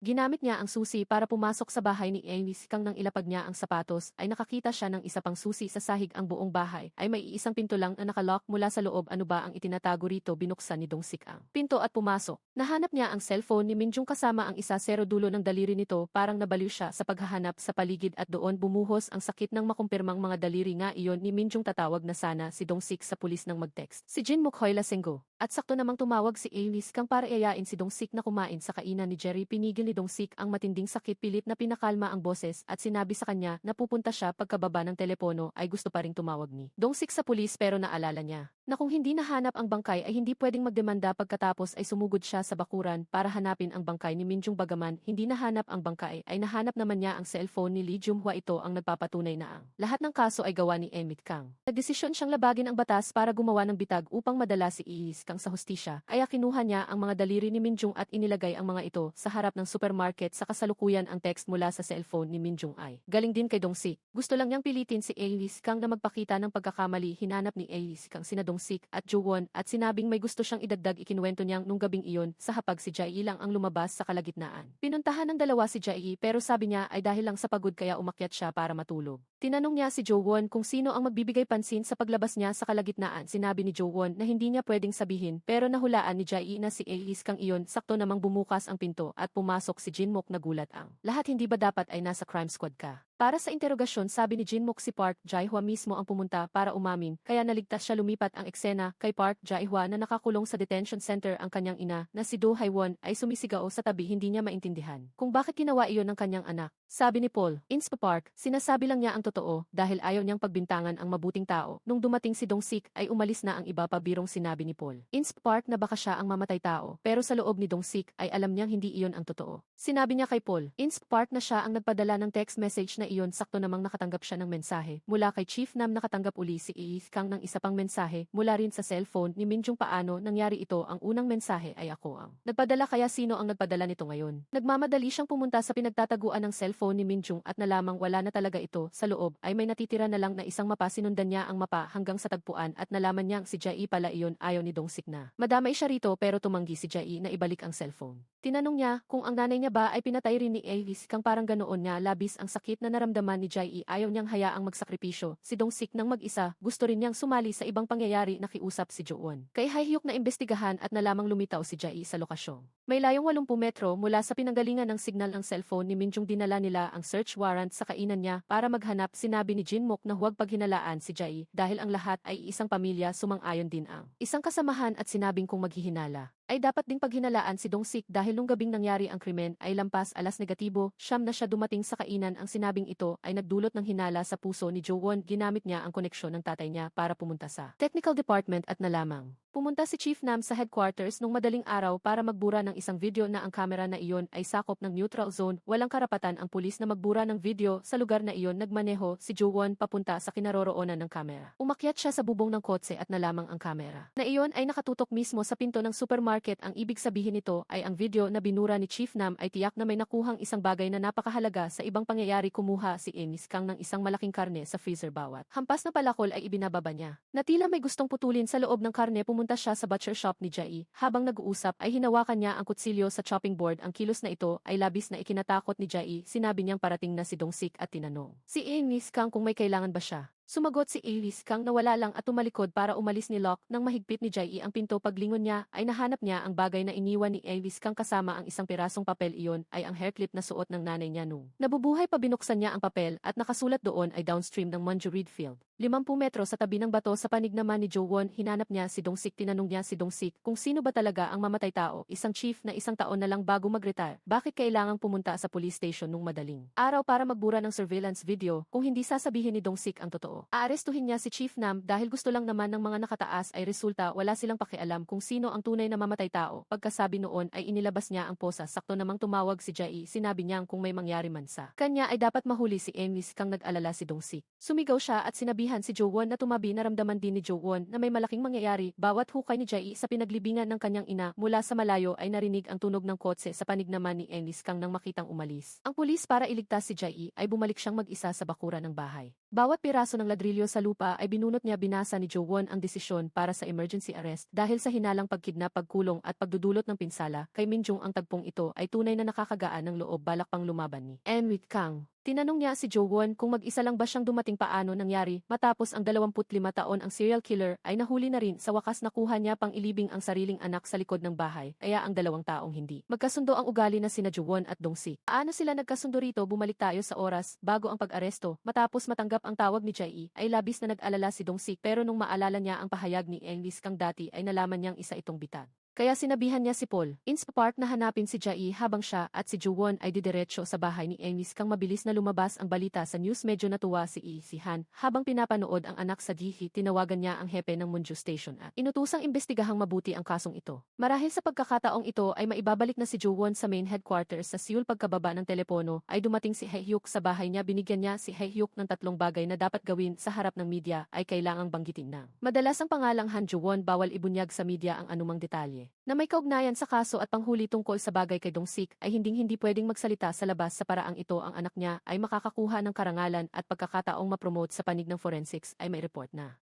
Ginamit niya ang susi para pumasok sa bahay ni Is Kang nang ilapag niya ang sapatos ay nakakita siya ng isa pang susi sa sahig ang buong bahay ay may iisang pinto lang na nakalock mula sa loob. Ano ba ang itinatago rito? Binuksan ni Dong-sik ang pinto at pumasok. Nahanap niya ang cellphone ni Minjung kasama ang isa sero dulo ng daliri nito parang nabaliw siya sa paghahanap sa paligid at doon bumuhos ang sakit ng makumpirmang mga daliri nga iyon ni Minjung. Tatawag na sana si Dong-sik sa pulis nang mag-text si Jinmook Hoy Lasenggo. At sakto namang tumawag si Is Kang para iayain si Dong-sik na kumain sa kainan ni Jerry. Pinigil ni Dong-sik ang matinding sakit pilit na pinakalma ang boses at sinabi sa kanya na pupunta siya pagkababa ng telepono ay gusto pa ring tumawag ni Dong-sik sa pulis pero naalala niya na kung hindi nahanap ang bangkay ay hindi pwedeng magdemanda. Pagkatapos ay sumugod siya sa bakuran para hanapin ang bangkay ni Minjung. Bagaman hindi nahanap ang bangkay ay nahanap naman niya ang cellphone ni Lee Jung-hwa. Ito ang nagpapatunay na ang lahat ng kaso ay gawa ni Is Kang. Nagdesisyon siyang labagin ang batas para gumawa ng bitag upang madala si Is Kang sa hustisya ay kinuha niya ang mga daliri ni Minjung at inilagay ang mga ito sa harap ng supermarket. Sa kasalukuyan ang text mula sa cellphone ni Minjung ay galing din kay Dong-sik. Gusto lang niyang pilitin si Is Kang na magpakita ng pagkakamali. Hinanap ni Is Kang sina Dong-sik at Jo-won at sinabing may gusto siyang idagdag. Ikinuwento niyang nung gabing iyon sa hapag si Jae lang ang lumabas sa kalagitnaan. Pinuntahan ng dalawa si Jae pero sabi niya ay dahil lang sa pagod kaya umakyat siya para matulog. Tinanong niya si Jo-won kung sino ang magbibigay pansin sa paglabas niya sa kalagitnaan. Sinabi ni Jo-won na hindi niya pwedeng sabihin pero nahulaan ni Jae na si Is Kang iyon. Sakto namang bumukas ang pinto at pumasok si Jinmook. Nagulat ang lahat. Hindi ba dapat ay nasa crime squad ka? Para sa interogasyon sabi ni Jinmook si Park Jae-hwa mismo ang pumunta para umamin kaya naligtas siya. Lumipat ang eksena kay Park Jae-hwa na nakakulong sa detention center. Ang kanyang ina na si Do Hae-won ay sumisigaw sa tabi. Hindi niya maintindihan kung bakit ginawa iyon ng kanyang anak. Sabi ni Paul, Inspa Park, sinasabi lang niya ang totoo dahil ayaw niyang pagbintangan ang mabuting tao. Nung dumating si Dong-sik ay umalis na ang iba pa. Birong sinabi ni Paul Inspa Park na baka siya ang mamatay tao pero sa loob ni Dong-sik ay alam niyang hindi iyon ang totoo. Sinabi niya kay Paul Inspa Park na siya ang nagpadala ng text message na iyon. Sakto namang nakatanggap siya ng mensahe mula kay Chief Nam. Nakatanggap uli si Is Kang ng isa pang mensahe mula rin sa cellphone ni Minjung. Paano nangyari ito? Ang unang mensahe ay ako ang nagpadala kaya sino ang nagpadala nito ngayon? Nagmamadali siyang pumunta sa pinagtataguan ng cellphone ni Minjung at nalamang wala na talaga ito. Sa loob ay may natitira na lang na isang mapa. Sinundan niya ang mapa hanggang sa tagpuan at nalaman niyang si Jae pala iyon. Ayaw ni Dong-sik na madamay siya rito pero tumanggi si Jae na ibalik ang cellphone. Tinanong niya kung ang nanay niya ba ay pinatay rin ni Is Kang. Parang ganoon niya labis ang sakit na naramdaman ni Jae. Ayaw niyang hayaang magsakripisyo si Dong-sik nang mag-isa. Gusto rin niyang sumali sa ibang pangyayari. Nakiusap si Jo-won kay Hae-hyuk na imbestigahan at nalamang lumitaw si Jae sa lokasyon. May layong 80 metro mula sa pinanggalingan ng signal ng cellphone ni Minjung. Dinala nila ang search warrant sa kainan niya para maghanap. Sinabi ni Jinmook na huwag paghinalaan si Jae dahil ang lahat ay isang pamilya. Sumang-ayon din ang isang kasamahan at sinabing kung maghihinala ay dapat ding paghinalaan si Dong-sik dahil nung gabing nangyari ang krimen ay lampas alas negatibo, siyam na siya dumating sa kainan. Ang sinabing ito ay nagdulot ng hinala sa puso ni Jo-won. Ginamit niya ang koneksyon ng tatay niya para pumunta sa technical department at nalamang pumunta si Chief Nam sa headquarters nung madaling araw para magbura ng isang video na ang kamera na iyon ay sakop ng neutral zone. Walang karapatan ang pulis na magbura ng video sa lugar na iyon. Nagmaneho si Jo-won papunta sa kinaroroonan ng kamera. Umakyat siya sa bubong ng kotse at nalamang ang kamera na iyon ay nakatutok mismo sa pinto ng supermarket. Ang ibig sabihin nito ay ang video na binura ni Chief Nam ay tiyak na may nakuhang isang bagay na napakahalaga sa ibang pangyayari. Kumuha si Is Kang ng isang malaking karne sa freezer. Bawat hampas na palakol ay ibinababa niya na tila may gustong putulin sa loob ng karne. Pumunta siya sa butcher shop ni Jae. Habang nag-uusap ay hinawakan niya ang kutsilyo sa chopping board. Ang kilos na ito ay labis na ikinatakot ni Jae. Sinabi niyang parating na si Dong-sik at tinanong si Is Kang kung may kailangan ba siya. Sumagot si Is Kang na wala lang at tumalikod para umalis. Ni Lock nang mahigpit ni Jae ang pinto. Paglingon niya ay nahanap niya ang bagay na iniwan ni Is Kang kasama ang isang pirasong papel. Iyon ay ang hairclip na suot ng nanay niya nung nabubuhay pa. Binuksan niya ang papel at nakasulat doon ay downstream ng Manju Reed Field. 50 metro sa tabi ng bato sa panig naman ni Jo-won, hinanap niya si Dong-sik. Tinanong niya si Dong-sik kung sino ba talaga ang mamatay tao, isang chief na isang taon na lang bago mag-retire. Bakit kailangang pumunta sa police station nung madaling araw para magbura ng surveillance video kung hindi sasabihin ni Dong-sik ang totoo? Aarestuhin niya si Chief Nam dahil gusto lang naman ng mga nakataas ay resulta, wala silang pakialam kung sino ang tunay na mamatay tao. Pagkasabi noon ay inilabas niya ang posa. Sakto namang tumawag si Jae, sinabi niyang kung may mangyari man sa kanya ay dapat mahuli si Emis. Kang nag-alala si Dong-sik. Sumigaw siya at sinabihan si Jo-won na tumabi. Naramdaman din ni Jo-won na may malaking mangyayari. Bawat hukay ni Jae sa pinaglibingan ng kanyang ina mula sa malayo ay narinig ang tunog ng kotse sa panig naman ni Emis. Kang nang makitang umalis ang pulis para iligtas si Jae ay bumalik siyang mag-isa sa bakuran ng bahay. Bawat piraso ng ladrilyo sa lupa ay binunot niya. Binasa ni Jo-won ang desisyon para sa emergency arrest dahil sa hinalang pagkidnap, pagkulong at pagdudulot ng pinsala kay Minjung. Ang tagpong ito ay tunay na nakakagaan ng loob. Balak pang lumaban ni Enwit Kang. Tinanong niya si Jo-won kung mag-isa lang ba siyang dumating. Paano nangyari matapos ang 25 taon ang serial killer ay nahuli na rin. Sa wakas nakuha niya pang ilibing ang sariling anak sa likod ng bahay, kaya ang dalawang taong hindi magkasundo ang ugali na sina Jo-won at Dong-sik. Paano sila nagkasundo rito? Bumalik tayo sa oras bago ang pag-aresto. Matapos matanggap ang tawag ni Jae ay labis na nag-alala si Dong-sik, pero nung maalala niya ang pahayag ni Enlis Kang dati ay nalaman niyang isa itong bitag. Kaya sinabihan niya si Paul Inspapart na hanapin si Jae habang siya at si Jo-won ay didiretso sa bahay ni Enlis Kang. Mabilis na lumabas ang balita sa news. Medyo natuwa si Si Han habang pinapanood ang anak sa TV. Tinawagan niya ang hepe ng Munju Station at inutusang imbestigahang mabuti ang kasong ito. Marahil sa pagkakataong ito ay maibabalik na si Jo-won sa main headquarters sa Seoul. Pagkababa ng telepono ay dumating si Hae-hyuk sa bahay niya. Binigyan niya si Hae-hyuk ng 3 bagay na dapat gawin sa harap ng media ay kailangang banggitin ng madalas ang pangalang Han Jo-won. Bawal ibunyag sa media ang anumang detalye na may kaugnayan sa kaso at panghuli tungkol sa bagay kay Dong-sik ay hindi pwedeng magsalita sa labas. Sa paraang ito ang anak niya ay makakakuha ng karangalan at pagkakataong mapromote sa panig ng forensics ay may report na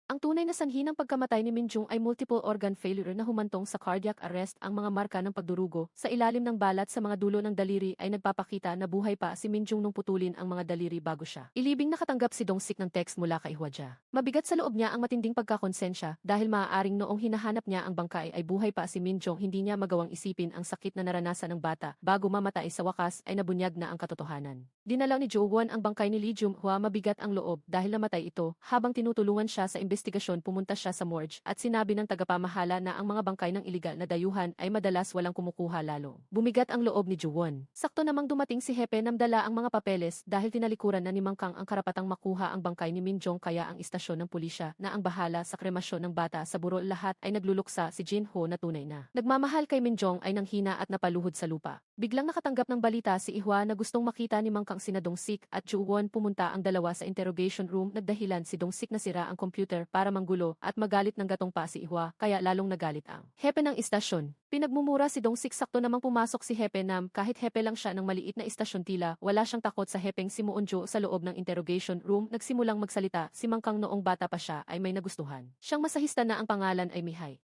ang tunay na sanhi ng pagkamatay ni Minjung ay multiple organ failure na humantong sa cardiac arrest. Ang mga marka ng pagdurugo sa ilalim ng balat sa mga dulo ng daliri ay nagpapakita na buhay pa si Minjung nung putulin ang mga daliri bago siya ilibing. Nakatanggap si Dong-sik ng text mula kay Hwaja. Mabigat sa loob niya ang matinding pagkakonsensya dahil maaaring noong hinahanap niya ang bangkay ay buhay pa si Minjung. Hindi niya magawang isipin ang sakit na naranasan ng bata bago mamatay. Sa wakas ay nabunyag na ang katotohanan. Dinalaw ni Jo-won ang bangkay ni Lee Jung-hwa. Mabigat ang loob dahil namatay ito. Habang tinutulungan siya sa investigasyon, pumunta siya sa morgue at sinabi ng tagapamahala na ang mga bangkay ng iligal na dayuhan ay madalas walang kumukuha. Lalo bumigat ang loob ni Jo-won. Sakto namang dumating si Hepe Nam dala ang mga papeles dahil tinalikuran na ni Mang Kang ang karapatang makuha ang bangkay ni Minjung, kaya ang istasyon ng pulisya na ang bahala sa kremasyon ng bata sa burol. Lahat ay nagluluksa. Si Jin-ho na tunay na nagmamahal kay Minjung ay nanghina at napaluhod sa lupa. Biglang nakatanggap ng balita si Ihwa na gustong makita ni Mang Kang sina Dong-sik at Jo-won. Pumunta ang dalawa sa interrogation room. Nagdahilan si Dong-sik na sira ang computer para manggulo at magalit ng gatong pa si Ihwa, kaya lalong nagalit ang hepe ng istasyon. Pinagmumura si Dong-sik. Sakto namang pumasok si Hepe Nam. Kahit hepe lang siya ng maliit na istasyon, tila wala siyang takot sa hepeng si Moonjo. Sa loob ng interrogation room nagsimulang magsalita si Mang Kang. Noong bata pa siya ay may nagustuhan siyang masahista na ang pangalan ay Mihay.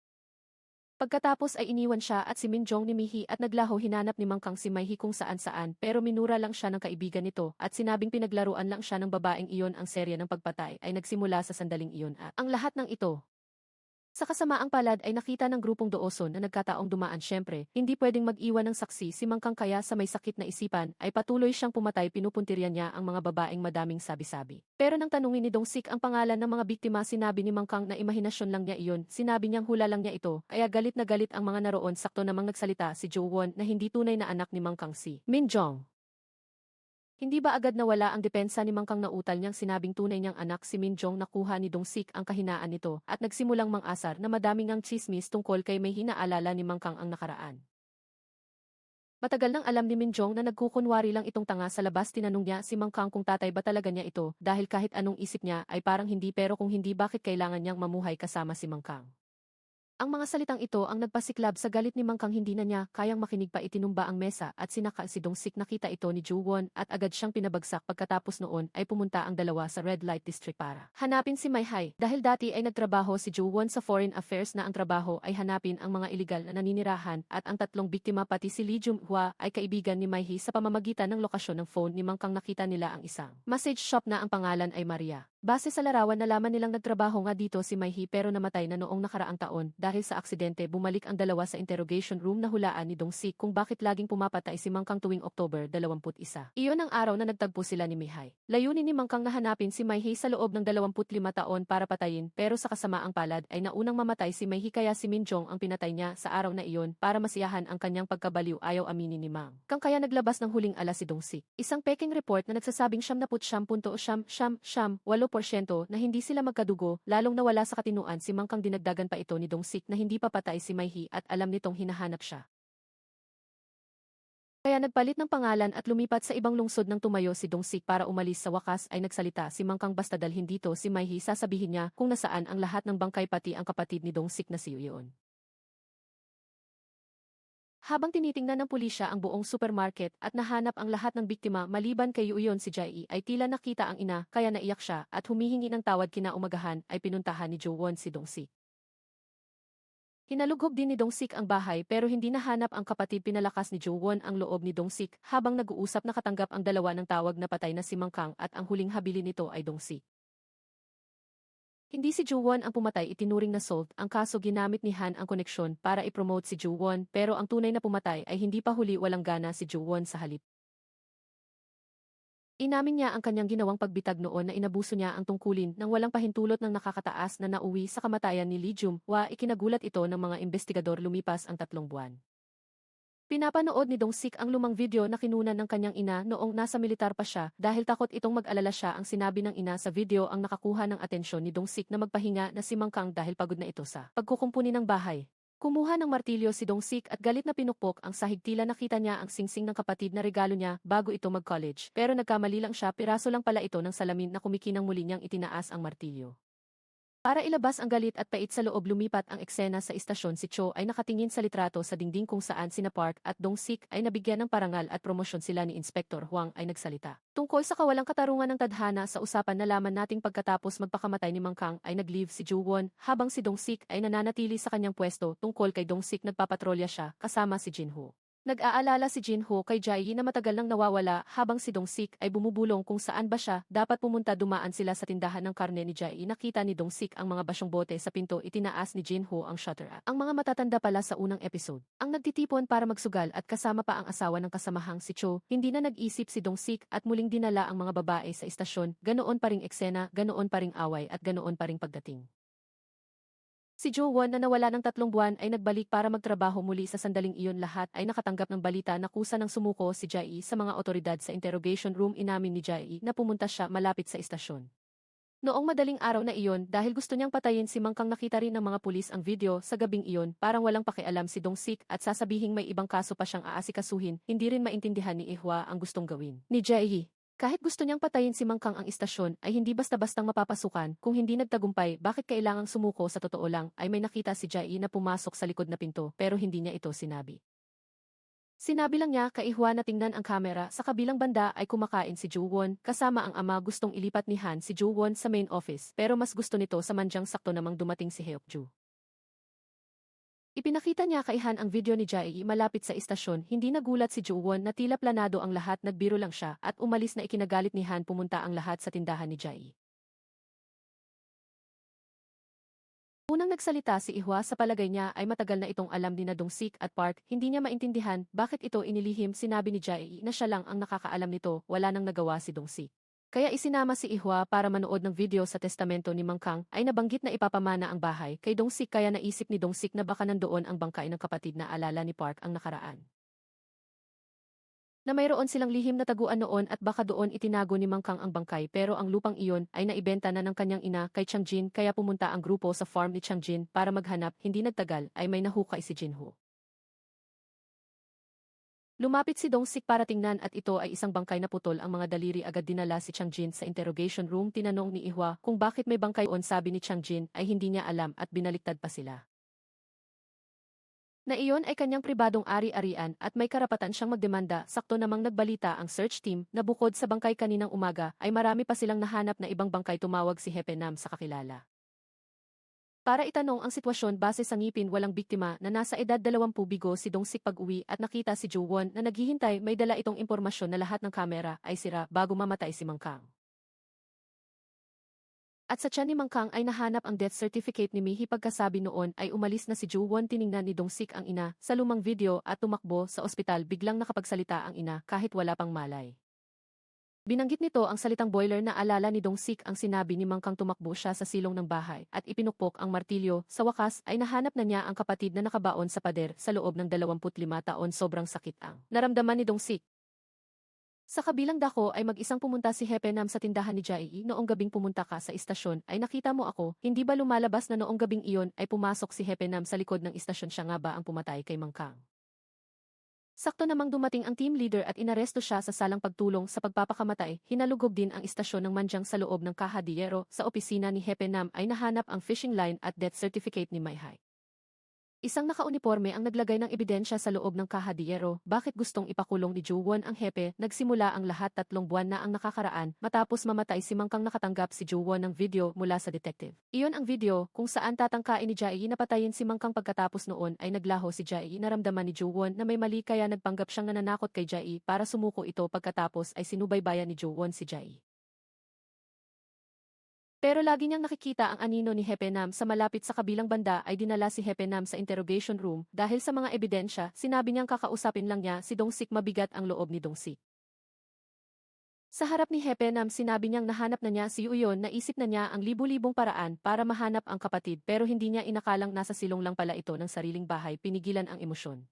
Pagkatapos ay iniwan siya at si Minjung ni Mihi at naglaho. Hinanap ni Mang Kang si Mihi kung saan-saan, pero minura lang siya ng kaibigan nito at sinabing pinaglaruan lang siya ng babaeng iyon. Ang serya ng pagpatay ay nagsimula sa sandaling iyon at ang lahat ng ito sa kasamaang palad ay nakita ng grupong Dooson na nagkataong dumaan. Syempre, hindi pwedeng mag-iwan ng saksi si Mang Kang, kaya sa may sakit na isipan ay patuloy siyang pumatay. Pinupuntiryan niya ang mga babaeng madaming sabi-sabi. Pero nang tanungin ni Dong-sik ang pangalan ng mga biktima, sinabi ni Mang Kang na imahinasyon lang niya iyon. Sinabi niyang hula lang niya ito, kaya galit na galit ang mga naroon. Sakto namang nagsalita si Jo-won na hindi tunay na anak ni Mang Kang si Minjung. Hindi ba agad nawala ang depensa ni Mang Kang? Nautal niyang sinabing tunay niyang anak si Minjung. Nakuha ni Dong-sik ang kahinaan nito at nagsimulang mang-asar na madaming ang chismis tungkol kay may hinaalala ni Mang Kang ang nakaraan. Matagal nang alam ni Minjung na nagkukunwari lang itong tanga sa labas. Tinanong niya si Mang Kang kung tatay ba talaga niya ito dahil kahit anong isip niya ay parang hindi, pero kung hindi bakit kailangan niyang mamuhay kasama si Mang Kang. Ang mga salitang ito ang nagpasiklab sa galit ni Mang Kang. Hindi na niya kayang makinig pa. Itinumba ang mesa at sinakal si Dong-sik. Nakita ito ni Jo-won at agad siyang pinabagsak. Pagkatapos noon ay pumunta ang dalawa sa red light district para hanapin si Mihay. Dahil dati ay nagtrabaho si Jo-won sa foreign affairs na ang trabaho ay hanapin ang mga iligal na naninirahan, at ang tatlong biktima pati si Lee Jung-hwa ay kaibigan ni Mihay. Sa pamamagitan ng lokasyon ng phone ni Mang Kang nakita nila ang isang message shop na ang pangalan ay Maria. Base sa larawan nalaman nilang nagtrabaho nga dito si Mayhi pero namatay na noong nakaraang taon dahil sa aksidente bumalik ang dalawa sa interrogation room na hulaan ni Dong Sik kung bakit laging pumapatay si Mangkang tuwing October 21. Iyon ang araw na nagtagpo sila ni Mihai. Layunin ni Mangkang na hanapin si Mayhi sa loob ng 25 taon para patayin pero sa kasamaang palad ay naunang mamatay si Mayhi kaya si Minjong ang pinatay niya sa araw na iyon para masiyahan ang kanyang pagkabaliw ayaw aminin ni Mang. Kang kaya naglabas ng huling alas si Dong Sik. Isang peking report na nagsasabing 8% na hindi sila magkadugo, lalong nawala sa katinuan si Mangkang dinagdagan pa ito ni Dong Sik na hindi pa patay si Mayhi at alam nitong hinahanap siya. Kaya nagpalit ng pangalan at lumipat sa ibang lungsod nang tumayo si Dong Sik para umalis sa wakas ay nagsalita si Mangkang basta dalhin dito si Mayhi sasabihin niya kung nasaan ang lahat ng bangkay pati ang kapatid ni Dong Sik na si Yuyeon. Habang tinitingnan ng pulisya ang buong supermarket at nahanap ang lahat ng biktima maliban kay Yuyeon si Jae ay tila nakita ang ina kaya naiyak siya at humihingi ng tawad kinaumagahan ay pinuntahan ni Jo-won si Dong Sik. Hinalughog din ni Dong Sik ang bahay pero hindi nahanap ang kapatid pinalakas ni Jo-won ang loob ni Dong Sik habang nag-uusap nakatanggap ang dalawa ng tawag na patay na si Mangkang at ang huling habilin nito ay Dong Sik. Hindi si Jo-won ang pumatay itinuring na solved ang kaso ginamit ni Han ang koneksyon para i-promote si Jo-won pero ang tunay na pumatay ay hindi pa huli walang gana si Jo-won sa halip. Inamin niya ang kanyang ginawang pagbitag noon na inabuso niya ang tungkulin nang walang pahintulot ng nakakataas na nauwi sa kamatayan ni Lee Jum-hwa ikinagulat ito ng mga investigador lumipas ang 3 buwan. Pinapanood ni Dong Sik ang lumang video na kinunan ng kanyang ina noong nasa militar pa siya dahil takot itong mag-alala siya ang sinabi ng ina sa video ang nakakuha ng atensyon ni Dong Sik na magpahinga na si Mangkang dahil pagod na ito sa pagkukumpuni ng bahay. Kumuha ng martilyo si Dong Sik at galit na pinukpok ang sahig tila nakita niya ang singsing ng kapatid na regalo niya bago ito mag-college pero nagkamali lang siya piraso lang pala ito ng salamin na kumikinang muli niyang itinaas ang martilyo. Para ilabas ang galit at pait sa loob lumipat ang eksena sa istasyon si Cho ay nakatingin sa litrato sa dingding kung saan sina Park at Dong Sik ay nabigyan ng parangal at promosyon sila ni Inspector Huang ay nagsalita. Tungkol sa kawalang katarungan ng tadhana sa usapan nalaman nating pagkatapos magpakamatay ni Mangkang ay nag-leave si Jo-won habang si Dong Sik ay nananatili sa kanyang pwesto tungkol kay Dong Sik nagpapatrolya siya kasama si Jinho. Nag-aalala si Jinho kay Jae na matagal nang nawawala habang si Dong Sik ay bumubulong kung saan ba siya dapat pumunta dumaan sila sa tindahan ng karne ni Jae nakita ni Dong Sik ang mga basyong bote sa pinto itinaas ni Jinho ang shutter at ang mga matatanda pala sa unang episode. Ang nagtitipon para magsugal at kasama pa ang asawa ng kasamahang si Cho, hindi na nag-isip si Dong Sik at muling dinala ang mga babae sa istasyon, ganoon pa ring eksena, ganoon pa ring away at ganoon pa ring pagdating. Si Jo-won na nawala ng 3 buwan ay nagbalik para magtrabaho muli sa sandaling iyon lahat ay nakatanggap ng balita na kusa ng sumuko si Jae sa mga otoridad sa interrogation room inamin ni Jae na pumunta siya malapit sa istasyon. Noong madaling araw na iyon dahil gusto niyang patayin si Mangkang nakita rin ng mga pulis ang video sa gabing iyon parang walang pakialam si Dong Sik at sasabihing may ibang kaso pa siyang aasikasuhin hindi rin maintindihan ni Ihwa ang gustong gawin ni Jae. Kahit gusto niyang patayin si Mangkang ang istasyon ay hindi basta-bastang mapapasukan kung hindi nagtagumpay bakit kailangang sumuko sa totoo lang ay may nakita si Jae na pumasok sa likod na pinto pero hindi niya ito sinabi. Sinabi lang niya kay Ihwa na tingnan ang kamera sa kabilang banda ay kumakain si Jo-won kasama ang ama gustong ilipat ni Han si Jo-won sa main office pero mas gusto nito sa mandyang sakto namang dumating si Heokju. Ipinakita niya kay Han ang video ni Jae malapit sa istasyon hindi nagulat si Jo-won na tila planado ang lahat nagbiro lang siya at umalis na ikinagalit ni Han pumunta ang lahat sa tindahan ni Jae. Unang nagsalita si Ihwa sa palagay niya ay matagal na itong alam ni na Dong Sik at Park hindi niya maintindihan bakit ito inilihim sinabi ni Jae na siya lang ang nakakaalam nito wala nang nagawa si Dong Sik. Kaya isinama si Ihwa para manood ng video sa testamento ni Mangkang ay nabanggit na ipapamana ang bahay kay Dong Sik kaya naisip ni Dong Sik na baka nandoon ang bangkay ng kapatid na alala ni Park ang nakaraan. Na mayroon silang lihim na taguan noon at baka doon itinago ni Mangkang ang bangkay pero ang lupang iyon ay naibenta na ng kanyang ina kay Changjin kaya pumunta ang grupo sa farm ni Changjin para maghanap hindi nagtagal ay may nahukay si Jinho. Lumapit si Dong Sik para tingnan at ito ay isang bangkay na putol ang mga daliri agad dinala si Changjin sa interrogation room tinanong ni Ihwa kung bakit may bangkay on sabi ni Changjin ay hindi niya alam at binaliktad pa sila. Na iyon ay kanyang pribadong ari-arian at may karapatan siyang magdemanda sakto namang nagbalita ang search team na bukod sa bangkay kaninang umaga ay marami pa silang nahanap na ibang bangkay tumawag si Hepe Nam sa kakilala. Para itanong ang sitwasyon base sa ngipin walang biktima na nasa edad 20 bigo si Dong Sik pag-uwi at nakita si Jo-won na naghihintay may dala itong impormasyon na lahat ng kamera ay sira bago mamatay si Mangkang. At sa tiyan ni Mang Kang ay nahanap ang death certificate ni Mihi pagkasabi noon ay umalis na si Ju-won. Tiningnan ni Dong-sik ang ina sa lumang video at tumakbo sa ospital. Biglang nakapagsalita ang ina kahit wala pang malay. Binanggit nito ang salitang boiler na alala ni Dong-sik ang sinabi ni Mang Kang. Tumakbo siya sa silong ng bahay at ipinukpok ang martilyo. Sa wakas ay nahanap na niya ang kapatid na nakabaon sa pader sa loob ng 25 taon. Sobrang sakit ang naramdaman ni Dong-sik. Sa kabilang dako ay mag-isang pumunta si Hepe Nam sa tindahan ni Jae. Noong gabing pumunta ka sa istasyon ay nakita mo ako, hindi ba lumalabas na noong gabing iyon ay pumasok si Hepe Nam sa likod ng istasyon? Siya nga ba ang pumatay kay Mang Kang? Sakto namang dumating ang team leader at inaresto siya sa salang pagtulong sa pagpapakamatay. Hinalugog din ang istasyon ng Manjang sa loob ng Caja de Hierro. Sa opisina ni Hepe Nam ay nahanap ang fishing line at death certificate ni Maihai. Isang nakauniporme ang naglagay ng ebidensya sa loob ng Caja de Hierro. Bakit gustong ipakulong ni Ju-won ang Hepe? Nagsimula ang lahat 3 buwan na ang nakakaraan matapos mamatay si Mang Kang. Nakatanggap si Ju-won ng video mula sa detective. Iyon ang video kung saan tatangkain ni Jae na patayin si Mang Kang. Pagkatapos noon ay naglaho si Jae. Naramdaman ni Ju-won na may mali kaya nagpanggap siyang nananakot kay Jae para sumuko ito. Pagkatapos ay sinubaybayan ni Ju-won si Jae. Pero lagi niyang nakikita ang anino ni Hepe Nam sa malapit. Sa kabilang banda ay dinala si Hepe Nam sa interrogation room dahil sa mga ebidensya. Sinabi niyang kakausapin lang niya si Dong-sik. Mabigat ang loob ni Dong-sik. Sa harap ni Hepe Nam sinabi niyang nahanap na niya si Uyon. Naisip na niya ang libu-libong paraan para mahanap ang kapatid pero hindi niya inakalang nasa silong lang pala ito ng sariling bahay. Pinigilan ang emosyon.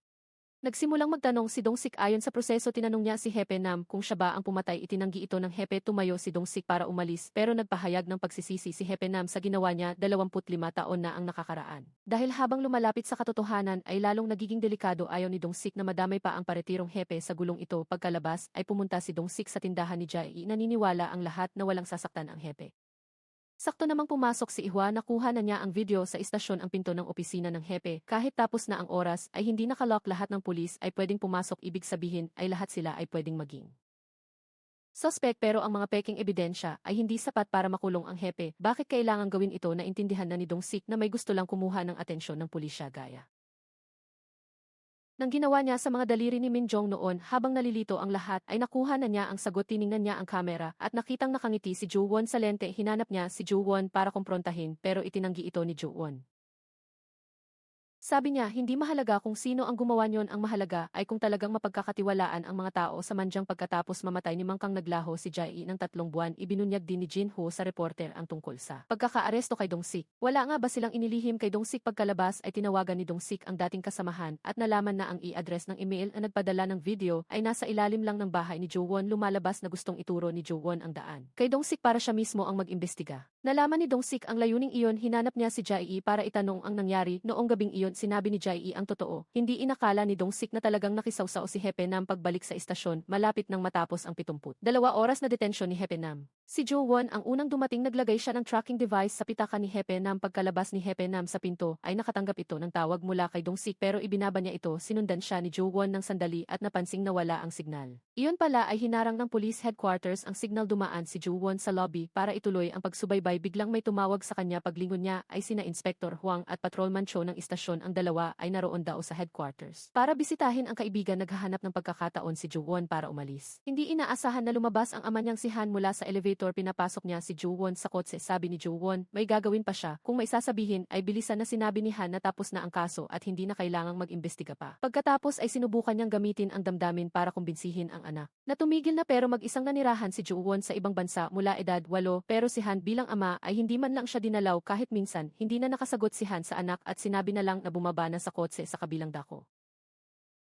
Nagsimulang magtanong si Dong-sik. Ayon sa proseso tinanong niya si Hepe Nam kung siya ba ang pumatay. Itinanggi ito ng Hepe. Tumayo si Dong-sik para umalis pero nagpahayag ng pagsisisi si Hepe Nam sa ginawa niya. 25 taon na ang nakakaraan. Dahil habang lumalapit sa katotohanan ay lalong nagiging delikado. Ayaw ni Dong-sik na madamay pa ang paretirong Hepe sa gulong ito. Pagkalabas ay pumunta si Dong-sik sa tindahan ni Jae. Naniniwala ang lahat na walang sasaktan ang Hepe. Sakto namang pumasok si Ihwa. Nakuha na niya ang video sa istasyon. Ang pinto ng opisina ng Hepe. Kahit tapos na ang oras ay hindi nakalock. Lahat ng pulis ay pwedeng pumasok. Ibig sabihin ay lahat sila ay pwedeng maging suspect pero ang mga peking ebidensya ay hindi sapat para makulong ang Hepe. Bakit kailangan gawin ito? Naintindihan na ni Dong-sik na may gusto lang kumuha ng atensyon ng pulisya gaya nang ginawa niya sa mga daliri ni Min Jong noon. Habang nalilito ang lahat ay nakuha na niya ang sagot. Tiningnan niya ang kamera at nakitang nakangiti si Ju-won sa lente. Hinanap niya si Ju-won para kumprontahin pero itinanggi ito ni Ju-won. Sabi niya hindi mahalaga kung sino ang gumawa niyon. Ang mahalaga ay kung talagang mapagkakatiwalaan ang mga tao sa Manjang. Pagkatapos mamatay ni Mang Kang naglaho si Jae ng 3 buwan. Ibinunyag din ni Jin Ho sa reporter ang tungkol sa pagkakaaresto kay Dong-sik. Wala nga ba silang inilihim kay Dong-sik? Pagkalabas ay tinawagan ni Dong-sik ang dating kasamahan at nalaman na ang i-address ng email na nagpadala ng video ay nasa ilalim lang ng bahay ni Ju-won. Lumalabas na gustong ituro ni Ju-won ang daan kay Dong-sik para siya mismo ang mag-imbestiga. Nalaman ni Dong-sik ang layuning iyon. Hinanap niya si Jae para itanong ang nangyari noong gabing iyon. Sinabi ni Jae ang totoo. Hindi inakala ni Dong-sik na talagang nakisawsaw si Hepe Nam. Pagbalik sa istasyon, malapit nang matapos ang 72 oras na detensyon ni Hepe Nam. Si Ju-won ang unang dumating. Naglagay siya ng tracking device sa pitaka ni Hepe Nam. Pagkalabas ni Hepe Nam sa pinto ay nakatanggap ito ng tawag mula kay Dong-sik pero ibinaba niya ito. Sinundan siya ni Ju-won ng sandali at napansing nawala ang signal. Iyon pala ay hinarang ng police headquarters ang signal. Dumaan si Ju-won sa lobby para ituloy ang pagsubaybay. Biglang may tumawag sa kanya. Paglingon niya ay sina Inspector Huang at Patrolman Cho ng istasyon. Ang dalawa ay naroon daw sa headquarters para bisitahin ang kaibigan. Naghahanap ng pagkakataon si Ju-won para umalis. Hindi inaasahan na lumabas ang ama niyang si Han mula sa elevator. Pinapasok niya si Ju-won sa kotse. Sabi ni Ju-won may gagawin pa siya. Kung may sasabihin ay bilisan na. Sinabi ni Han na tapos na ang kaso at hindi na kailangang mag-imbestiga pa. Pagkatapos ay sinubukan niyang gamitin ang damdamin para kumbinsihin ang anak na tumigil na pero mag-isang nanirahan si Ju-won sa ibang bansa mula edad 8 pero si Han bilang ama ay hindi man lang siya dinalaw. Kahit minsan hindi na nakasagot si Han sa anak at sinabi na lang na bumaba na sa kotse sa kabilang dako.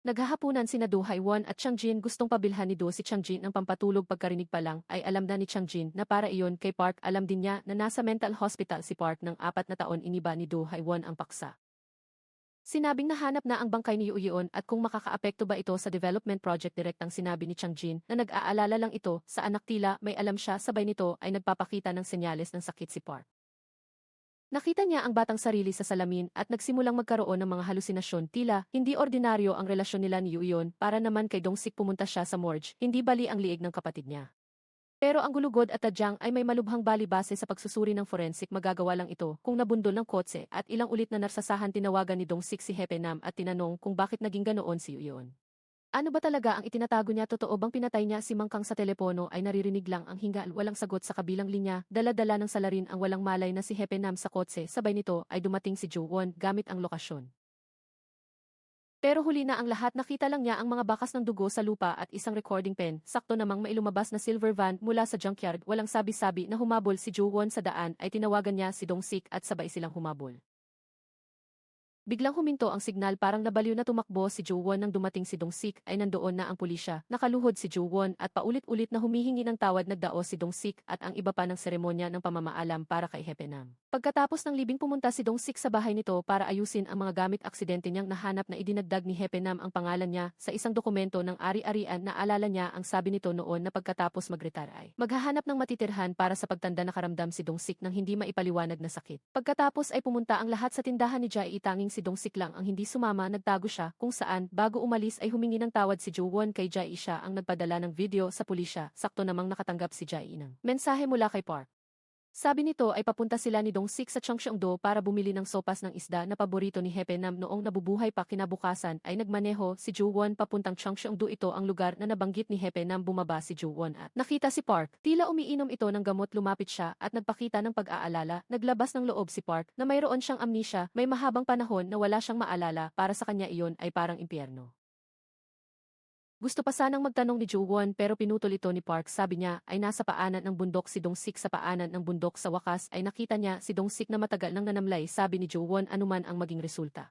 Naghahapunan sina Do Hae-won at Chang Jin. Gustong pabilhan ni Do si Chang Jin ng pampatulog. Pagkarinig pa lang ay alam na ni Chang Jin na para iyon kay Park. Alam din niya na nasa mental hospital si Park ng 4 na taon. Iniba ni Do Hae-won ang paksa. Sinabing nahanap na ang bangkay ni Uyon at kung makakaapekto ba ito sa development project. Direktang sinabi ni Chang Jin na nag-aalala lang ito sa anak. Tila may alam siya. Sabay nito ay nagpapakita ng senyales ng sakit si Park. Nakita niya ang batang sarili sa salamin at nagsimulang magkaroon ng mga halusinasyon. Tila hindi ordinaryo ang relasyon nila ni Uyon. Para naman kay Dong-sik pumunta siya sa morgue. Hindi bali ang liig ng kapatid niya. Pero ang gulugod at tadyang ay may malubhang bali. Base sa pagsusuri ng forensic magagawa lang ito kung nabundol ng kotse at ilang ulit na narsasahan. Tinawagan ni Dong-sik si Hepe Nam at tinanong kung bakit naging ganoon si Uyon. Ano ba talaga ang itinatago niya? Totoo bang pinatay niya si Mang Kang sa telepono ay naririnig lang ang hinga walang sagot sa kabilang linya, dala-dala ng salarin ang walang malay na si Hepe Nam sa kotse sabay nito ay dumating si Jo-won gamit ang lokasyon. Pero huli na ang lahat nakita lang niya ang mga bakas ng dugo sa lupa at isang recording pen, sakto namang mailumabas na silver van mula sa junkyard walang sabi-sabi na humabol si Jo-won sa daan ay tinawagan niya si Dong-sik at sabay silang humabol. Biglang huminto ang signal parang nabaliw na tumakbo si Jo-won nang dumating si Dong-sik ay nandoon na ang pulisya. Nakaluhod si Jo-won at paulit-ulit na humihingi ng tawad nagdao si Dong-sik at ang iba pa ng seremonya ng pamamaalam para kay Hepenam. Pagkatapos ng libing pumunta si Dong-sik sa bahay nito para ayusin ang mga gamit aksidente niyang nahanap na idinagdag ni Hepenam ang pangalan niya sa isang dokumento ng ari-arian na alala niya ang sabi nito noon na pagkatapos mag-retire ay maghahanap ng matitirhan para sa pagtanda nakaramdam si Dong-sik ng hindi maipaliwanag na sakit. Pagkatapos ay pumunta ang lahat sa tindahan ni Jai tanging si Dong-sik lang ang hindi sumama nagtago siya kung saan bago umalis ay humingi ng tawad si Jo-won kay Jai siya ang nagpadala ng video sa pulisya sakto namang nakatanggap si Jai ng mensahe mula kay Park. Sabi nito ay papunta sila ni Dong-sik sa Cheongseongdo para bumili ng sopas ng isda na paborito ni Hepenam noong nabubuhay pa kinabukasan ay nagmaneho si Jo-won papuntang Cheongseongdo ito ang lugar na nabanggit ni Hepenam bumaba si Jo-won at nakita si Park. Tila umiinom ito ng gamot lumapit siya at nagpakita ng pag-aalala, naglabas ng loob si Park na mayroon siyang amnesia, may mahabang panahon na wala siyang maalala para sa kanya iyon ay parang impyerno. Gusto pa sanang magtanong ni Jo-won pero pinutol ito ni Park sabi niya ay nasa paanan ng bundok si Dong-sik sa paanan ng bundok sa wakas ay nakita niya si Dong-sik na matagal nang nanamlay sabi ni Jo-won anuman ang maging resulta.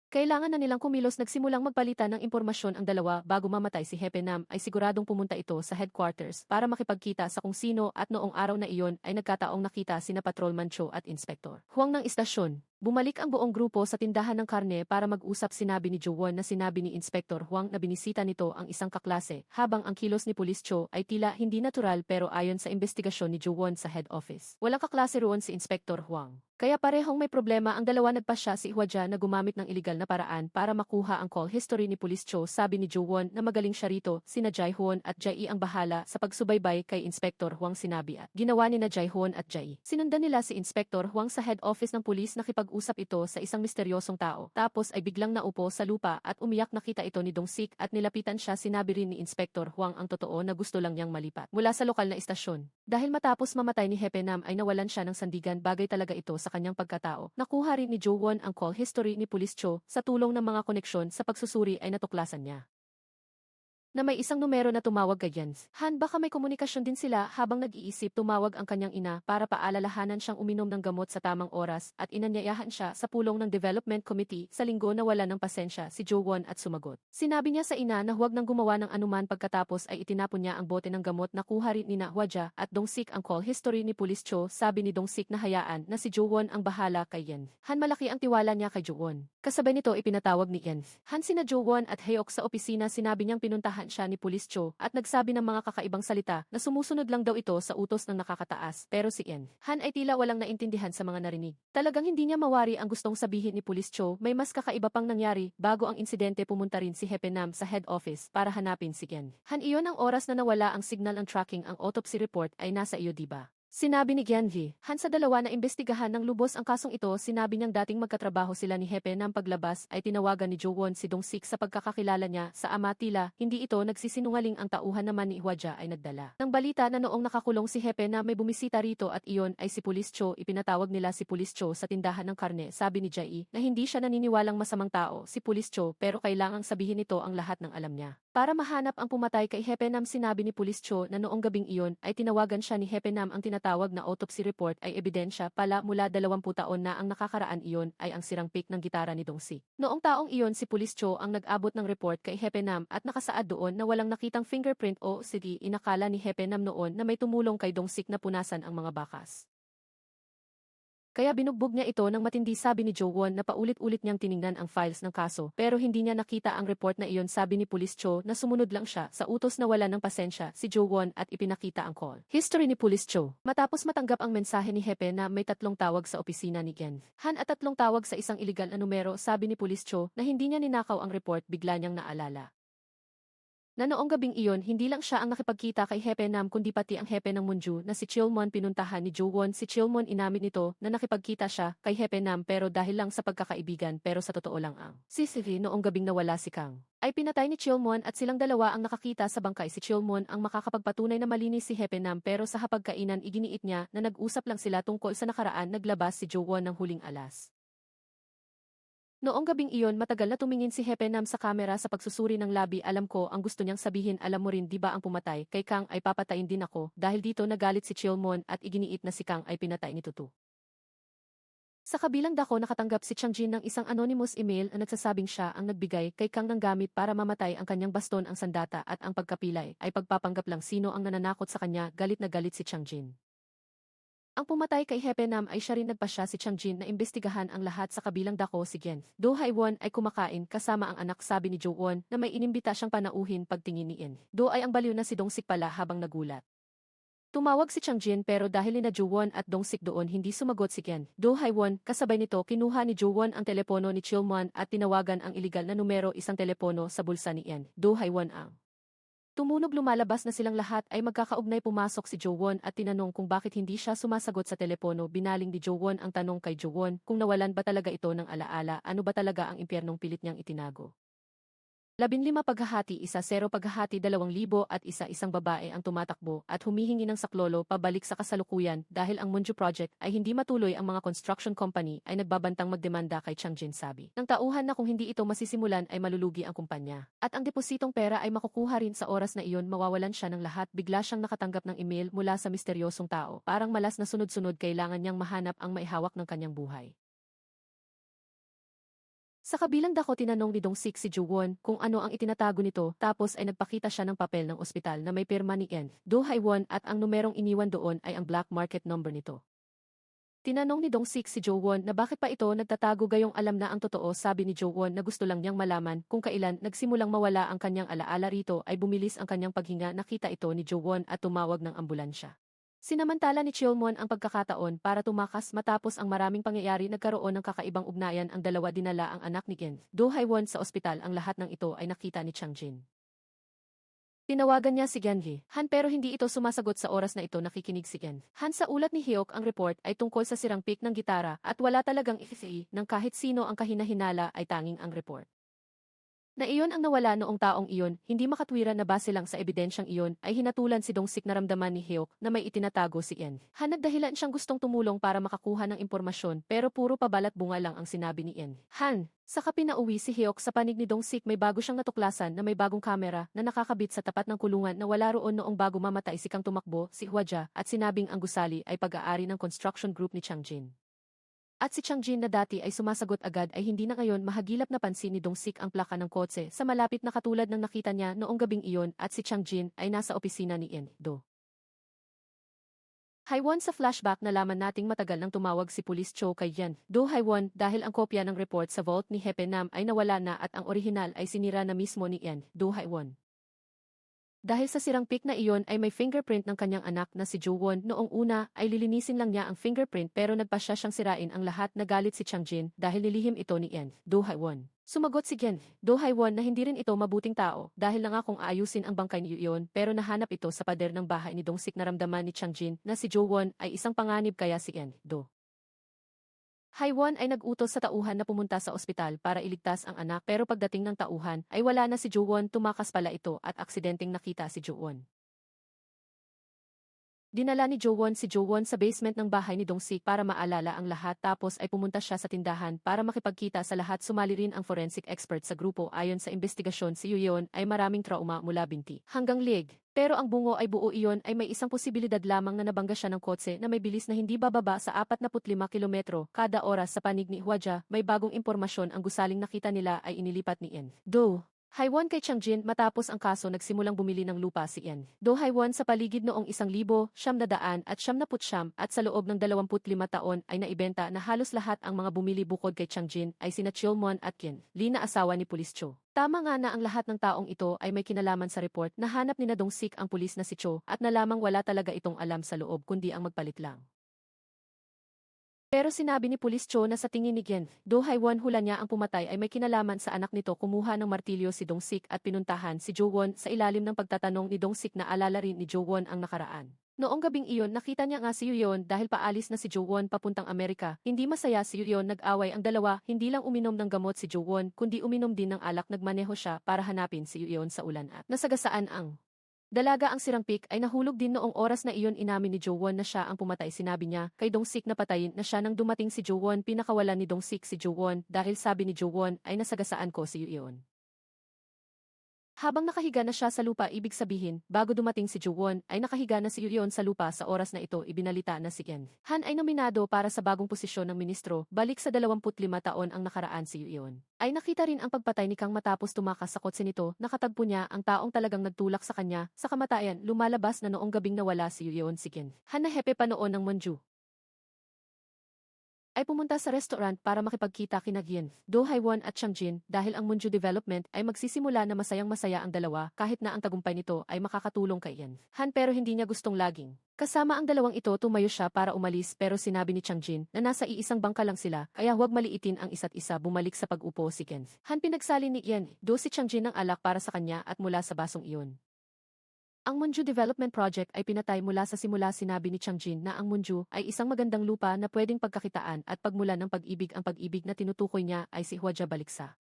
Kailangan na nilang kumilos nagsimulang magpalitan ng impormasyon ang dalawa bago mamatay si Hepenam ay siguradong pumunta ito sa headquarters para makipagkita sa kung sino at noong araw na iyon ay nagkataong nakita sina Patrolman Cho at Inspector Huang ng istasyon. Bumalik ang buong grupo sa tindahan ng karne para mag-usap sinabi ni Jo-won na sinabi ni Inspector Huang na binisita nito ang isang kaklase habang ang kilos ni Police Cho ay tila hindi natural pero ayon sa investigasyon ni Jo-won sa head office. Walang kaklase roon si Inspector Huang. Kaya parehong may problema ang dalawa nagpasya si Hwaja na gumamit ng iligal na paraan para makuha ang call history ni Police Cho sabi ni Jo-won na magaling siya rito sina Jae-hoon at Jae ang bahala sa pagsubaybay kay Inspector Huang sinabi at ginawa ni na Jae-hoon at Jae. Sinundan nila si Inspector Huang sa head office ng pulis nakipag-usap ito sa isang misteryosong tao tapos ay biglang naupo sa lupa at umiyak nakita ito ni Dong-sik at nilapitan siya sinabi rin ni Inspector Huang ang totoo na gusto lang niyang malipat mula sa lokal na istasyon. Dahil matapos mamatay ni Hepenam ay nawalan siya ng sandigan bagay talaga ito sa kanyang pagkatao. Nakuha rin ni Jo-won ang call history ni Police Cho sa tulong ng mga koneksyon sa pagsusuri ay natuklasan niya na may isang numero na tumawag kay Jens. Han baka may komunikasyon din sila habang nag-iisip tumawag ang kanyang ina para paalalahanan siyang uminom ng gamot sa tamang oras at inanyayahan siya sa pulong ng Development Committee sa linggo na wala ng pasensya si Jo-won at sumagot. Sinabi niya sa ina na huwag nang gumawa ng anuman pagkatapos ay itinapon niya ang bote ng gamot na kuha rin ni na Hwaja at Dong-sik ang call history ni Police Cho sabi ni Dong-sik na hayaan na si Jo-won ang bahala kay Jens. Han malaki ang tiwala niya kay Jo-won. Kasabay nito ipinatawag ni Jens. Han sina Jo-won at Heok sa opisina sinabi niyang pinuntahan siya ni Police Cho at nagsabi ng mga kakaibang salita na sumusunod lang daw ito sa utos ng nakakataas pero si Han ay tila walang naintindihan sa mga narinig. Talagang hindi niya mawari ang gustong sabihin ni Police Cho may mas kakaiba pang nangyari bago ang insidente pumunta rin si Hepenam sa head office para hanapin si Han iyon ang oras na nawala ang signal ng tracking ang autopsy report ay nasa iyo diba? Sinabi ni Genji, Han sa dalawa na imbestigahan ng lubos ang kasong ito sinabi niyang dating magkatrabaho sila ni Hepe ng paglabas ay tinawagan ni Jo-won si Dong-sik sa pagkakakilala niya sa ama tila, hindi ito nagsisinungaling ang tauhan naman ni Hwaja ay nagdala. Nang balita na noong nakakulong si Hepe na may bumisita rito at iyon ay si Police Cho ipinatawag nila si Police Cho sa tindahan ng karne sabi ni Jae na hindi siya naniniwalang masamang tao si Police Cho pero kailangang sabihin nito ang lahat ng alam niya. Para mahanap ang pumatay kay Hepenam sinabi ni Police Cho na noong gabing iyon ay tinawagan siya ni Hepenam ang tinatawag na autopsy report ay ebidensya pala mula 20 taon na ang nakakaraan iyon ay ang sirang pick ng gitara ni Dong-sik. Noong taong iyon si Police Cho ang nag-abot ng report kay Hepenam at nakasaad doon na walang nakitang fingerprint o sige inakala ni Hepenam noon na may tumulong kay Dong-sik na punasan ang mga bakas. Kaya binugbog niya ito ng matindi sabi ni Jo-won na paulit-ulit niyang tiningnan ang files ng kaso pero hindi niya nakita ang report na iyon sabi ni Police Cho na sumunod lang siya sa utos na wala ng pasensya si Jo-won at ipinakita ang call history ni Police Cho. Matapos matanggap ang mensahe ni Hepe na may 3 tawag sa opisina ni Han at 3 tawag sa isang iligal na numero sabi ni Police Cho na hindi niya ninakaw ang report bigla niyang naalala. na noong gabing iyon hindi lang siya ang nakipagkita kay Hepe Nam kundi pati ang Hepe ng Munju na si Chilmon pinuntahan ni Jowon. Si Chilmon inamin nito na nakipagkita siya kay Hepe Nam pero dahil lang sa pagkakaibigan pero sa totoo lang ang Sisiri noong gabing nawala si Kang ay pinatay ni Chilmon at silang dalawa ang nakakita sa bangkay. Si Chilmon ang makakapagpatunay na malinis si Hepe Nam pero sa hapagkainan iginiit niya na nag-usap lang sila tungkol sa nakaraan. Naglabas si Jowon ng huling alas. Noong gabing iyon matagal na tumingin si Hepe Nam sa kamera sa pagsusuri ng labi. Alam ko ang gusto niyang sabihin. Alam mo rin di ba ang pumatay kay Kang ay papatayin din ako dahil dito nagalit si Chilmon at iginiit na si Kang ay pinatay ni Tutu. Sa kabilang dako nakatanggap si Changjin ng isang anonymous email na nagsasabing siya ang nagbigay kay Kang ng gamit para mamatay ang kanyang baston. Ang sandata at ang pagkapilay ay pagpapanggap lang sino ang nananakot sa kanya. Galit na galit si Changjin. Ang pumatay kay Hepe Nam ay siya rin nagpasya si Changjin na imbestigahan ang lahat. Sa kabilang dako si Gen Do Haiwon ay kumakain kasama ang anak. Sabi ni Jowon na may inimbita siyang panauhin. Pagtingin ni In Do ay ang baliw na si Dongsik pala habang nagulat. Tumawag si Changjin pero dahil ni Jowon at Dongsik doon hindi sumagot si Gen Do Haiwon. Kasabay nito kinuha ni Jowon ang telepono ni Chilmon at tinawagan ang iligal na numero. Isang telepono sa bulsa ni In Do Haiwon ang tumunog. Lumalabas na silang lahat ay magkakaugnay. Pumasok si Jowon at tinanong kung bakit hindi siya sumasagot sa telepono. Binaling ni Jowon ang tanong kay Jowon kung nawalan ba talaga ito ng alaala. Ano ba talaga ang impyernong pilit niyang itinago. 15 paghahati 1-0 paghahati 2,000 at isang babae ang tumatakbo at humihingi ng saklolo pabalik sa kasalukuyan dahil ang Munju Project ay hindi matuloy. Ang mga construction company ay nagbabantang magdemanda kay Changjin. Sabi ng tauhan na kung hindi ito masisimulan ay malulugi ang kumpanya at ang depositong pera ay makukuha rin. Sa oras na iyon mawawalan siya ng lahat. Bigla siyang nakatanggap ng email mula sa misteryosong tao. Parang malas na sunod-sunod. Kailangan niyang mahanap ang maihawak ng kanyang buhay. Sa kabilang dako tinanong ni Dongsik si Jowon kung ano ang itinatago nito tapos ay nagpakita siya ng papel ng ospital na may pirma ni In Do Haiwon at ang numerong iniwan doon ay ang black market number nito. Tinanong ni Dongsik si Jowon na bakit pa ito nagtatago gayong alam na ang totoo. Sabi ni Jowon na gusto lang niyang malaman kung kailan nagsimulang mawala ang kanyang alaala. Rito ay bumilis ang kanyang paghinga. Nakita ito ni Jowon at tumawag ng ambulansya. Sinamantala ni Chilmon ang pagkakataon para tumakas matapos ang maraming pangyayari. Nagkaroon ng kakaibang ugnayan ang dalawa. Dinala ang anak ni Gen Do Haiwon sa ospital. Ang lahat ng ito ay nakita ni Changjin. Tinawagan niya si Genhee Han pero hindi ito sumasagot. Sa oras na ito nakikinig si Gen Han sa ulat ni Hyuk. Ang report ay tungkol sa sirang pick ng gitara at wala talagang ifisi ng kahit sino. Ang kahinahinala ay tanging ang report na iyon ang nawala. Noong taong iyon, hindi makatwiran na base lang sa ebidensyang iyon ay hinatulan si Dongsik. Naramdaman ni Hyuk na may itinatago si In Han. Nagdahilan siyang gustong tumulong para makakuha ng impormasyon pero puro pabalat bunga lang ang sinabi ni In Han. Saka pinauwi si Hyuk. Sa panig ni Dongsik may bago siyang natuklasan na may bagong kamera na nakakabit sa tapat ng kulungan na wala roon noong bago mamatay si Kang. Tumakbo si Hwaja at sinabing ang gusali ay pag-aari ng construction group ni Changjin. At si Changjin na dati ay sumasagot agad ay hindi na ngayon mahagilap. Na pansin ni Dongsik ang plaka ng kotse sa malapit na katulad ng nakita niya noong gabing iyon at si Changjin ay nasa opisina ni In Do Haiwon. Sa flashback nalaman nating matagal nang tumawag si Police Cho kay Yan Do Haiwon dahil ang kopya ng report sa vault ni Hepe Nam ay nawala na at ang orihinal ay sinira na mismo ni Yan Do Haiwon. Dahil sa sirang pick na iyon ay may fingerprint ng kanyang anak na si Jowon. Noong una ay lilinisin lang niya ang fingerprint pero nagpasya siyang sirain ang lahat. Nagalit si Changjin dahil nilihim ito ni In Do Haiwon. Sumagot si Gen Do Haiwon na hindi rin ito mabuting tao dahil na nga kung aayusin ang bangkay ni iyon pero nahanap ito sa pader ng bahay ni Dongsik. Naramdaman ni Changjin na si Jowon ay isang panganib kaya si In Do Haiwon ay nag-utos sa tauhan na pumunta sa ospital para iligtas ang anak pero pagdating ng tauhan ay wala na si Jowon. Tumakas pala ito at aksidenteng nakita si Jowon. Dinala ni Jowon si Jowon sa basement ng bahay ni Dongsik para maalala ang lahat tapos ay pumunta siya sa tindahan para makipagkita sa lahat. Sumali rin ang forensic expert sa grupo. Ayon sa investigasyon si Yuyeon ay maraming trauma mula binti hanggang leg. Pero ang bungo ay buo. Iyon ay may isang posibilidad lamang na nabangga siya ng kotse na may bilis na hindi bababa sa 45 kilometro kada oras. Sa panig ni Hwaja may bagong impormasyon. Ang gusaling nakita nila ay inilipat ni In Do Haiwon kay Changjin. Matapos ang kaso nagsimulang bumili ng lupa si In Do Haiwon sa paligid noong 1,900 at sa loob ng 25 taon ay naibenta na halos lahat. Ang mga bumili bukod kay Changjin ay sina Chilmon at Kin Lee na asawa ni Police Cho. Tama nga na ang lahat ng taong ito ay may kinalaman sa report. Nahanap ni na Dongsik ang pulis na si Cho at nalamang wala talaga itong alam sa loob kundi ang magpalit lang. Pero sinabi ni Pulis Cho na sa tingin ni Gen, Do Haiwon hula niya ang pumatay ay may kinalaman sa anak nito. Kumuha ng martilyo si Dong-sik at pinuntahan si Jo-won sa ilalim ng pagtatanong ni Dong-sik na alala rin ni Jo-won ang nakaraan. Noong gabing iyon nakita niya nga si Yoo-yeon dahil paalis na si Jo-won papuntang Amerika. Hindi masaya si Yoo-yeon, nag-away ang dalawa, hindi lang uminom ng gamot si Jo-won kundi uminom din ng alak. Nagmaneho siya para hanapin si Yoo-yeon sa ulan at nasagasaan ang dalaga. Ang sirang pik ay nahulog din noong oras na iyon. Inamin ni Jo-won na siya ang pumatay. Sinabi niya kay Dong-sik na patayin na siya nang dumating si Jo-won. Pinakawalan ni Dong-sik si Jo-won dahil sabi ni Jo-won ay nasagasaan ko si Yoo-yeon. Habang nakahiga na siya sa lupa, ibig sabihin, bago dumating si Jo-won, ay nakahiga na si Yoo-yeon sa lupa. Sa oras na ito, ibinalita na si Gen Han ay nominado para sa bagong posisyon ng ministro. Balik sa 25 taon ang nakaraan, si Yoo-yeon ay nakita rin ang pagpatay ni Kang matapos tumakas sa kotse nito. Nakatagpo niya ang taong talagang nagtulak sa kanya sa kamatayan. Lumalabas na noong gabing nawala si Yoo-yeon, si Gen Han na hepe pa noon ng Monju ay pumunta sa restaurant para makipagkita kina Gien, Do Haiwon at Chang Jin dahil ang Munju Development ay magsisimula na masayang-masaya ang dalawa kahit na ang tagumpay nito ay makakatulong kay Gien Han, pero hindi niya gustong laging kasama ang dalawang ito. Tumayo siya para umalis pero sinabi ni Chang Jin na nasa iisang bangka lang sila kaya huwag maliitin ang isa't isa. Bumalik sa pag-upo si Gien Han. Pinagsali ni Gien Do si Chang Jin ng alak para sa kanya at mula sa basong iyon ang Munju Development Project ay pinatay mula sa simula. Sinabi ni Chang Jin na ang Munju ay isang magandang lupa na pwedeng pagkakitaan at pagmulan ng pag-ibig. Ang pag-ibig na tinutukoy niya ay si Hwaja Baliksa.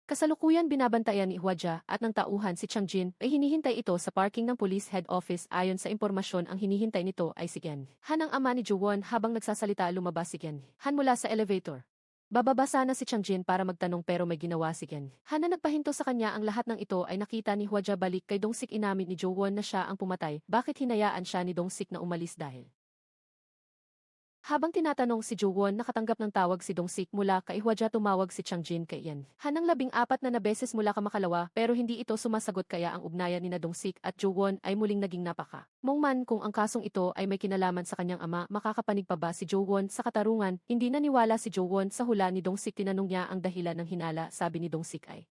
Kasalukuyan binabantayan ni Hwaja at ng tauhan si Chang Jin ay hinihintay ito sa parking ng police head office. Ayon sa impormasyon, ang hinihintay nito ay si Gen Han, ang ama ni Jo-won. Habang nagsasalita, lumabas si Gen Han mula sa elevator. Bababa sana si Chang Jin para magtanong pero may ginawa si Gen Han na nagpahinto sa kanya. Ang lahat ng ito ay nakita ni Hwaja. Balik kay Dong-sik, inamin ni Jo-won na siya ang pumatay. Bakit hinayaan siya ni Dong-sik na umalis? Dahil habang tinatanong si Jo-won, nakatanggap ng tawag si Dong-sik mula kay Hwaja. Tumawag si Chang Jin kay Gen Han ng 14 na beses mula kamakalawa pero hindi ito sumasagot. Kaya ang ugnayan ni na Dong-sik at Jo-won ay muling naging napaka mongman. Kung ang kasong ito ay may kinalaman sa kanyang ama, makakapanig pa ba si Jo-won sa katarungan? Hindi naniwala si Jo-won sa hula ni Dong-sik. Tinanong niya ang dahilan ng hinala. Sabi ni Dong-sik ay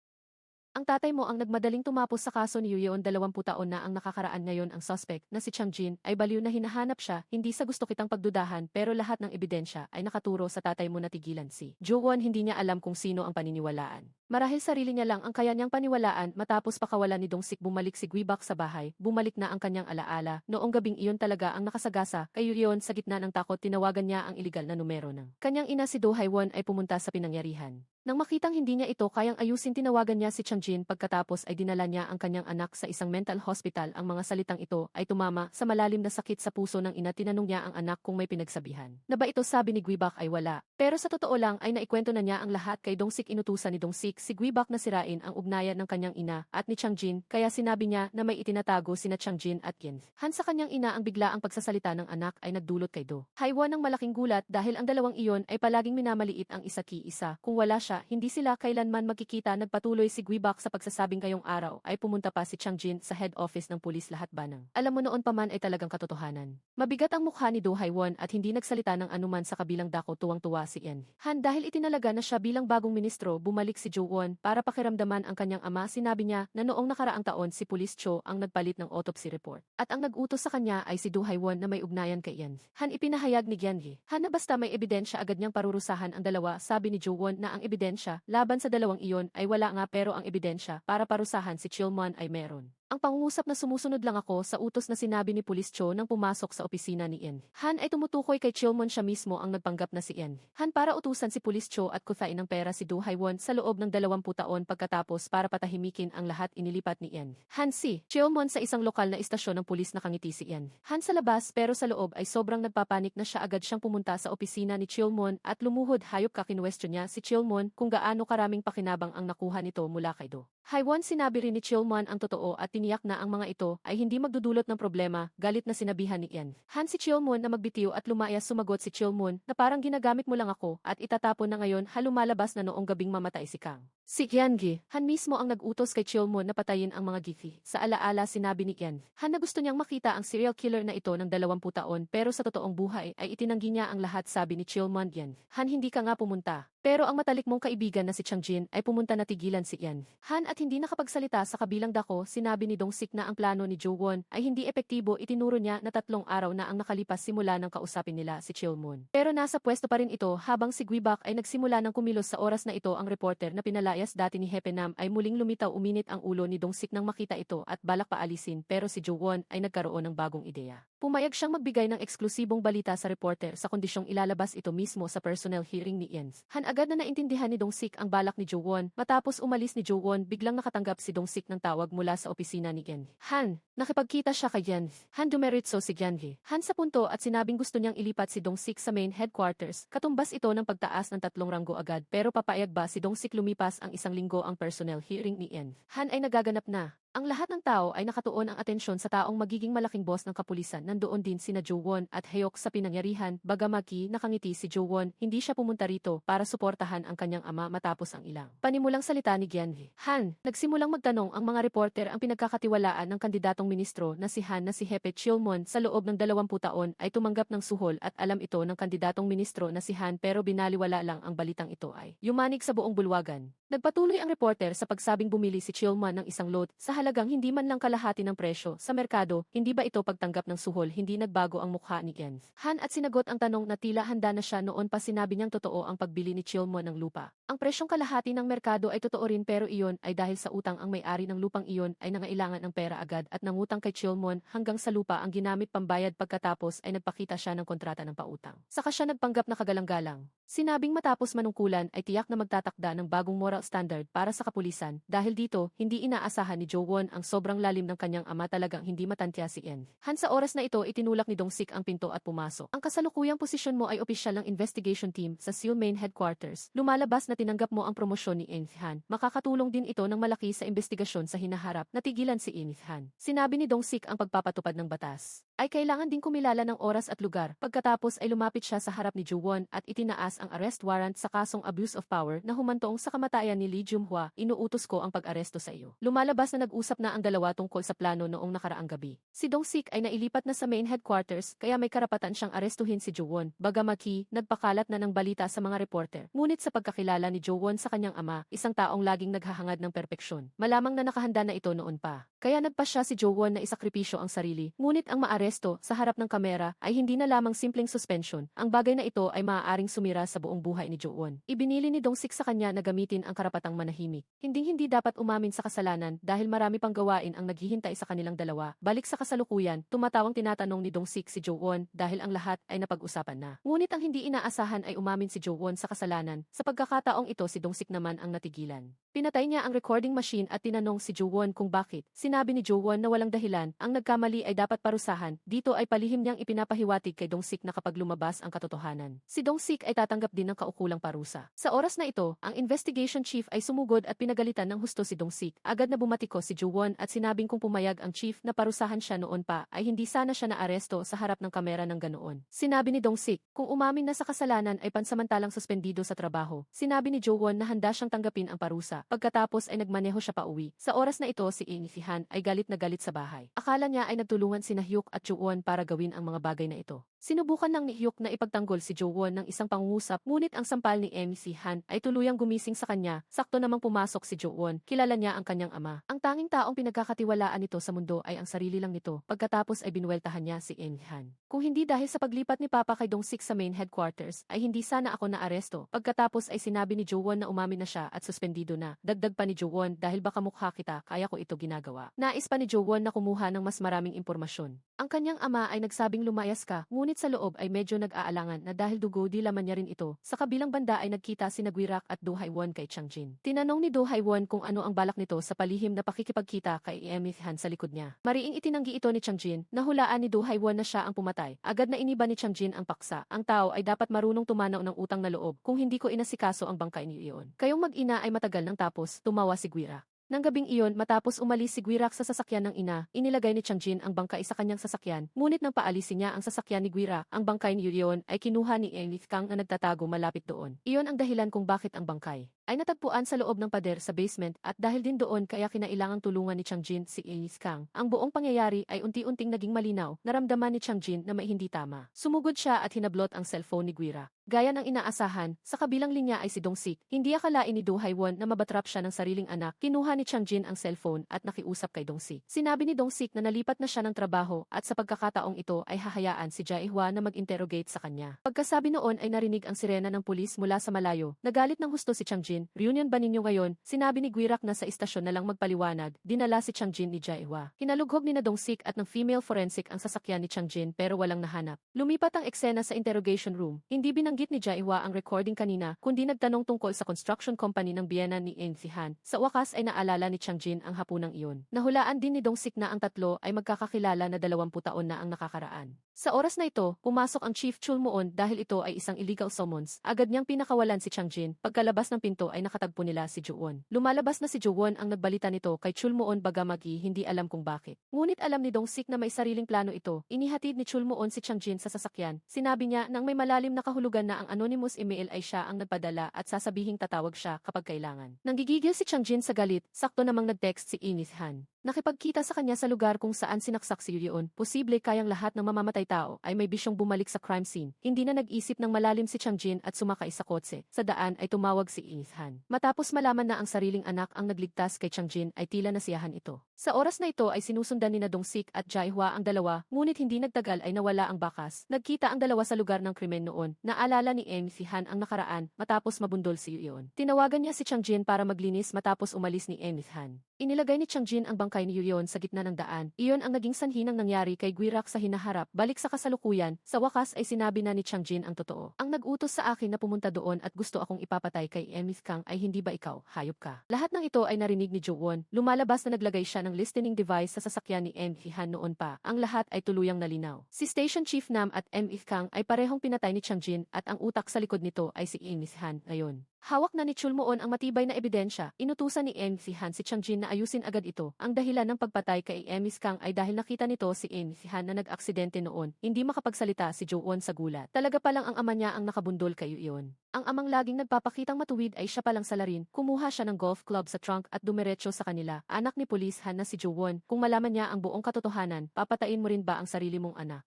ang tatay mo ang nagmadaling tumapos sa kaso ni Yoo-yeon. 20 taon na ang nakakaraan. Ngayon ang suspect na si Chang Jin ay baliw na hinahanap siya. Hindi sa gusto kitang pagdudahan pero lahat ng ebidensya ay nakaturo sa tatay mo na tigilan si Jo-won. Hindi niya alam kung sino ang paniniwalaan. Marahil sarili niya lang ang kaya niyang paniwalaan. Matapos pakawalan ni Dong-sik, bumalik si Guibak sa bahay. Bumalik na ang kanyang alaala. Noong gabing iyon talaga ang nakasagasa kay Yoo-yeon. Sa gitna ng takot, tinawagan niya ang iligal na numero ng kanyang ina. Si Do Haiwon ay pumunta sa pinangyarihan. Nang makitang hindi niya ito kayang ayusin, tinawagan niya si Chang Jin. Pagkatapos ay dinala niya ang kanyang anak sa isang mental hospital. Ang mga salitang ito ay tumama sa malalim na sakit sa puso ng ina. Tinanong niya ang anak kung may pinagsabihan na ba ito. Sabi ni Guibak ay wala. Pero sa totoo lang ay naikwento na niya ang lahat kay Dong-sik. Inutusan ni Dong-sik si Guibak na sirain ang ugnayan ng kanyang ina at ni Chang Jin. Kaya sinabi niya na may itinatago sina Chang Jin at Gen Han sa kanyang ina. Ang bigla ang pagsasalita ng anak ay nagdulot kay Do Haiwon ng malaking gulat dahil ang dalawang iyon ay palaging minamaliit ang isa-ki-isa. Kung wala siya, hindi sila kailanman magkikita. Nagpatuloy si Guibak sa pagsasabing ngayong araw ay pumunta pa si Chang Jin sa head office ng pulis. Lahat ba ng alam mo noon pa man ay talagang katotohanan? Mabigat ang mukha ni Do Haiwon at hindi nagsalita ng anuman. Sa kabilang dako, tuwang-tuwa si Gen Han dahil itinalaga na siya bilang bagong ministro. Bumalik si Jo-won para pakiramdaman ang kanyang ama. Sinabi niya na noong nakaraang taon si Pulis Cho ang nagpalit ng autopsy report at ang nag-utos sa kanya ay si Do Haiwon na may ugnayan kay Gen Han. Ipinahayag ni Gen Han na basta may ebidensya agad niyang parurusahan ang dalawa. Sabi ni Jo-won na ang ebidensya laban sa dalawang iyon ay wala nga pero ang ebidensya para parusahan si Chilmon ay meron. Ang pangungusap na sumusunod lang ako sa utos na sinabi ni Pulis Cho nang pumasok sa opisina ni Gen Han ay tumutukoy kay Chilmon. Siya mismo ang nagpanggap na si Gen Han para utusan si Pulis Cho at kuthain ng pera si Do Haiwon sa loob ng 20 taon. Pagkatapos para patahimikin ang lahat, inilipat ni Gen Han si Chilmon sa isang lokal na istasyon ng pulis. Nakangiti si Gen Han sa labas pero sa loob ay sobrang nagpapanik na siya. Agad siyang pumunta sa opisina ni Chilmon at lumuhod. Hayop ka, kinwestiyon niya si Chilmon kung gaano karaming pakinabang ang nakuha nito mula kay Do Haiwon. Sinabi rin ni Chilmon ang totoo at tiniyak na ang mga ito ay hindi magdudulot ng problema. Galit na sinabihan ni Gen Han si Chilmon na magbitiw at lumayas. Sumagot si Chilmon na parang ginagamit mo lang ako at itatapon na ngayon. Lumalabas na noong gabing mamatay si Kang. Si Gen Han mismo ang nag-utos kay Chilmon na patayin ang mga Gifi. Sa alaala, sinabi ni Gen Han na gusto niyang makita ang serial killer na ito ng 20 taon pero sa totoong buhay ay itinanggi niya ang lahat. Sabi ni Chilmon, Gen Han, hindi ka nga pumunta Pero ang matalik mong kaibigan na si Chang Jin ay pumunta na tigilan si Ian Han at hindi nakapagsalita sa kabilang dako. Sinabi ni Dong Sik na ang plano ni Jo Won ay hindi epektibo. Itinuro niya na 3 araw na ang nakalipas simula nang kausapin nila si Chil Moon. Pero nasa pwesto pa rin ito habang si Guibak ay nagsimula ng kumilos. Sa oras na ito ang reporter na pinalayas dati ni Hepe Nam ay muling lumitaw. Uminit ang ulo ni Dong Sik nang makita ito at balak paalisin, pero si Jo Won ay nagkaroon ng bagong ideya. Pumayag siyang magbigay ng eksklusibong balita sa reporter sa kondisyong ilalabas ito mismo sa personal hearing ni Ian Han. Agad na naintindihan ni Dong Sik ang balak ni Jo Won. Matapos umalis ni Jo Won, biglang nakatanggap si Dong Sik ng tawag mula sa opisina ni Ian Han. Nakipagkita siya kay Ian Han. Dumeritso si Ian Han sa punto at sinabing gusto niyang ilipat si Dong Sik sa main headquarters. Katumbas ito ng pagtaas ng 3 ranggo agad. Pero papayag ba si Dong Sik? Lumipas ang 1 linggo ang personal hearing ni Ian Han ay nagaganap na. Ang lahat ng tao ay nakatuon ang atensyon sa taong magiging malaking boss ng kapulisan. Nandoon din sina Jo Won at Hyok sa pinangyarihan. Bagamaki nakangiti si Jo Won, hindi siya pumunta rito para suportahan ang kanyang ama matapos ang ilang panimulang salita ni Gian Han. Nagsimulang magtanong ang mga reporter ang pinagkakatiwalaan ng kandidatong ministro na si Han na si Hepe Chilmon sa loob ng 20 taon ay tumanggap ng suhol at alam ito ng kandidatong ministro na si Han, pero binaliwala lang ang balitang ito ay yumanig sa buong bulwagan. Nagpatuloy ang reporter sa pagsabing bumili si Chilman ng isang load sa halagang hindi man lang kalahati ng presyo sa merkado. Hindi ba ito pagtanggap ng suhol? Hindi nagbago ang mukha ni Gen Han at sinagot ang tanong na tila handa na siya noon pa. Sinabi niyang totoo ang pagbili ni Chilman ng lupa. Ang presyong kalahati ng merkado ay totoo rin, pero iyon ay dahil sa utang. Ang may-ari ng lupang iyon ay nangailangan ng pera agad at nangutang kay Chilman hanggang sa lupa ang ginamit pambayad. Pagkatapos ay nagpakita siya ng kontrata ng pautang. Saka siya nagpanggap na kagalang-galang. Sinabing matapos manungkulan ay tiyak na magtatakda ng bagong moral standard para sa kapulisan. Dahil dito, hindi inaasahan ni Jo Won ang sobrang lalim ng kanyang ama. Talagang hindi matantya si Ian Han. Sa oras na ito, itinulak ni Dong Sik ang pinto at pumasok. Ang kasalukuyang posisyon mo ay opisyal ng investigation team sa Seoul Main Headquarters. Lumalabas na tinanggap mo ang promosyon ni Ian Han. Makakatulong din ito ng malaki sa investigasyon sa hinaharap. Natigilan si Ian Han. Sinabi ni Dong Sik ang pagpapatupad ng batas ay kailangan ding kumilala ng oras at lugar. Pagkatapos ay lumapit siya sa harap ni Jo Won at itinaas ang arrest warrant sa kasong abuse of power na humantong sa kamatayan ni Lee Jung-hwa. Inuutos ko ang pag-aresto sa iyo. Lumalabas na nag-usap na ang dalawa tungkol sa plano noong nakaraang gabi. Si Dong Sik ay nailipat na sa main headquarters kaya may karapatan siyang arestuhin si Jo Won. Bagamaki, nagpakalat na ng balita sa mga reporter. Ngunit sa pagkakilala ni Jo Won sa kanyang ama, isang taong laging naghahangad ng perpeksyon, malamang na nakahanda na ito noon pa. Kaya nagpasya si Jo Won na isakripisyo ang sarili. Ngunit ang maaresto sa harap ng kamera ay hindi na lamang simpleng suspension. Ang bagay na ito ay maaaring sumira sa buong buhay ni Jo Won. Ibinili ni Dong Sik sa kanya na gamitin ang karapatang manahimik. Hindi dapat umamin sa kasalanan dahil marami pang gawain ang naghihintay sa kanilang dalawa. Balik sa kasalukuyan, tumatawang tinatanong ni Dong Sik si Jo Won dahil ang lahat ay napag-usapan na. Ngunit ang hindi inaasahan ay umamin si Jo Won sa kasalanan. Sa pagkakataong ito, si Dong Sik naman ang natigilan. Pinatay niya ang recording machine at tinanong si Jo Won kung bakit. Sinabi ni Jo Won na walang dahilan, ang nagkamali ay dapat parusahan. Dito ay palihim niyang ipinapahiwatig kay Dong Sik na kapag lumabas ang katotohanan, si Dong Sik ay tatanggap din ng kaukulang parusa. Sa oras na ito, ang investigation chief ay sumugod at pinagalitan ng husto si Dong Sik. Agad na bumatiko si Jo Won at sinabing kung pumayag ang chief na parusahan siya noon pa ay hindi sana siya naaresto sa harap ng kamera ng ganoon. Sinabi ni Dong Sik, kung umamin na sa kasalanan ay pansamantalang suspendido sa trabaho. Sinabi ni Jo Won na handa siyang tanggapin ang parusa. Pagkatapos ay nagmaneho siya pauwi. Sa oras na ito, si Ing Han ay galit na galit sa bahay. Akala niya ay nagtulungan sina Hyuk at Jo Won para gawin ang mga bagay na ito. Sinubukan ng ni Hyuk na ipagtanggol si Jo Won ng isang pangungusap, ngunit ang sampal ni MC Han ay tuluyang gumising sa kanya. Sakto namang pumasok si Jo Won. Kilala niya ang kanyang ama. Ang tanging taong pinagkakatiwalaan nito sa mundo ay ang sarili lang nito. Pagkatapos ay binuweltahan niya si MC Han. Kung hindi dahil sa paglipat ni Papa kay Dong Sik sa main headquarters, ay hindi sana ako naaresto. Pagkatapos ay sinabi ni Jo Won na umamin na siya at suspendido na. Dagdag pa ni Jo Won, dahil baka mukha kita, kaya ko ito ginagawa. Nais pa ni Jo Won na kumuha ng mas maraming impormasyon. Ang kanyang ama ay nagsabing lumayas ka, ngunit sa loob ay medyo nag-aalangan na dahil dugo di laman niya rin ito. Sa kabilang banda ay nagkita si Nagwirak at Do Hae-won kay Chang Jin. Tinanong ni Do Hae-won kung ano ang balak nito sa palihim na pakikipagkita kay MC Han sa likod niya. Mariing itinanggi ito ni Chang Jin. Nahulaan ni Do Hae-won na siya ang pumatay. Agad na iniba ni Chang Jin ang paksa. Ang tao ay dapat marunong tumanaw ng utang na loob kung hindi ko inasikaso ang bangkay ni iyon. Kayong mag-ina ay matagal nang tapos, tumawa si Gwirak. Nang gabing iyon, matapos umalis si Gwirak sa sasakyan ng ina, inilagay ni Chang Jin ang bangkay sa kanyang sasakyan. Ngunit nang paalisin niya ang sasakyan ni Gwirak, ang bangkay ni Yoon ay kinuha ni Enlith Kang na nagtatago malapit doon. Iyon ang dahilan kung bakit ang bangkay ay natagpuan sa loob ng pader sa basement at dahil din doon kaya kinailangang tulungan ni Changjin si Enis Kang. Ang buong pangyayari ay unti-unting naging malinaw, naramdaman ni Changjin na may hindi tama. Sumugod siya at hinablot ang cellphone ni Guira. Gaya ng inaasahan, sa kabilang linya ay si Dong-sik. Hindi akalain ni Do Hae-won na mabatrap siya ng sariling anak. Kinuha ni Changjin ang cellphone at nakiusap kay Dong-sik. Sinabi ni Dong-sik na nalipat na siya ng trabaho at sa pagkakataong ito ay hahayaan si Jae-hwa na mag-interrogate sa kanya. Pagkasabi noon ay narinig ang sirena ng pulis mula sa malayo. Nagalit ng husto si Changjin. Reunion ba ninyo ngayon? Sinabi ni Guirak na sa istasyon na lang magpaliwanag. Dinala si Changjin ni Jae-hwa. Hinalughog ni na Dong-sik at ng female forensic ang sasakyan ni Changjin pero walang nahanap. Lumipat ang eksena sa interrogation room. Hindi binanggit ni Jae-hwa ang recording kanina, kundi nagtanong tungkol sa construction company ng biyenan ni Eun Si-han. Sa wakas ay naalala ni Changjin ang hapunang iyon. Nahulaan din ni Dong-sik na ang tatlo ay magkakakilala na 20 taon na ang nakakaraan. Sa oras na ito, pumasok ang Chief Chul Moon dahil ito ay isang illegal summons. Agad niyang pinakawalan si Changjin. Pagkalabas ng pinto ay nakatagpo nila si Jo-won. Lumalabas na si Jo-won ang nagbalita nito kay Chul Moon bagamagi hindi alam kung bakit. Ngunit alam ni Dong-sik na may sariling plano ito. Inihatid ni Chul Moon si Changjin sa sasakyan. Sinabi niya nang may malalim na kahulugan na ang anonymous email ay siya ang nagpadala at sasabihing tatawag siya kapag kailangan. Nanggigigil si Changjin sa galit, sakto namang nag-text si Eun Si-han. Nakipagkita sa kanya sa lugar kung saan sinaksak si Yoon. Posible kayang lahat ng mamamatay tao ay may bisyong bumalik sa crime scene. Hindi na nag-isip ng malalim si Changjin at sumakay sa kotse. Sa daan ay tumawag si Eun Si-han. Matapos malaman na ang sariling anak ang nagligtas kay Changjin ay tila nasiyahan ito. Sa oras na ito ay sinusundan ni na Dong-sik at Jae-hwa ang dalawa, ngunit hindi nagtagal ay nawala ang bakas. Nagkita ang dalawa sa lugar ng krimen noon. Naalala ni Eun Si-han ang nakaraan matapos mabundol si Yoon. Tinawagan niya si Changjin para maglinis matapos umalis ni Eun Si-han. Inilagay ni Changjin ang bangkay ni Yoon sa gitna ng daan. Iyon ang naging sanhi ng nangyari kay Guirak sa hinaharap. Balik sa kasalukuyan, sa wakas ay sinabi na ni Changjin ang totoo. Ang nag-utos sa akin na pumunta doon at gusto akong ipapatay kay Eun Kang ay hindi ba ikaw, hayop ka? Lahat ng ito ay narinig ni Jo-won. Lumalabas na naglagay siya ng listening device sa sasakyan ni Eun Si-han noon pa. Ang lahat ay tuluyang nalinaw. Si Station Chief Nam at Eun Kang ay parehong pinatay ni Changjin at ang utak sa likod nito ay si Eun Si-han ngayon. Hawak na ni Chul Moon ang matibay na ebidensya. Inutusan ni Eun Si-han si Changjin na ayusin agad ito. Ang dahilan ng pagpatay kay Eun Kang ay dahil nakita nito si Eun Si-han na nag-aksidente noon. Hindi makapagsalita si Jo-won sa gulat. Talaga palang ang ama niya ang nakabundol kay Yoon. Ang amang laging nagpapakitang matuwid ay siya palang salarin. Kumuha siya ng golf club sa trunk at dumiretso sa kanila. Anak ni Police Han na si Jo-won. Kung malaman niya ang buong katotohanan, papatayin mo rin ba ang sarili mong anak?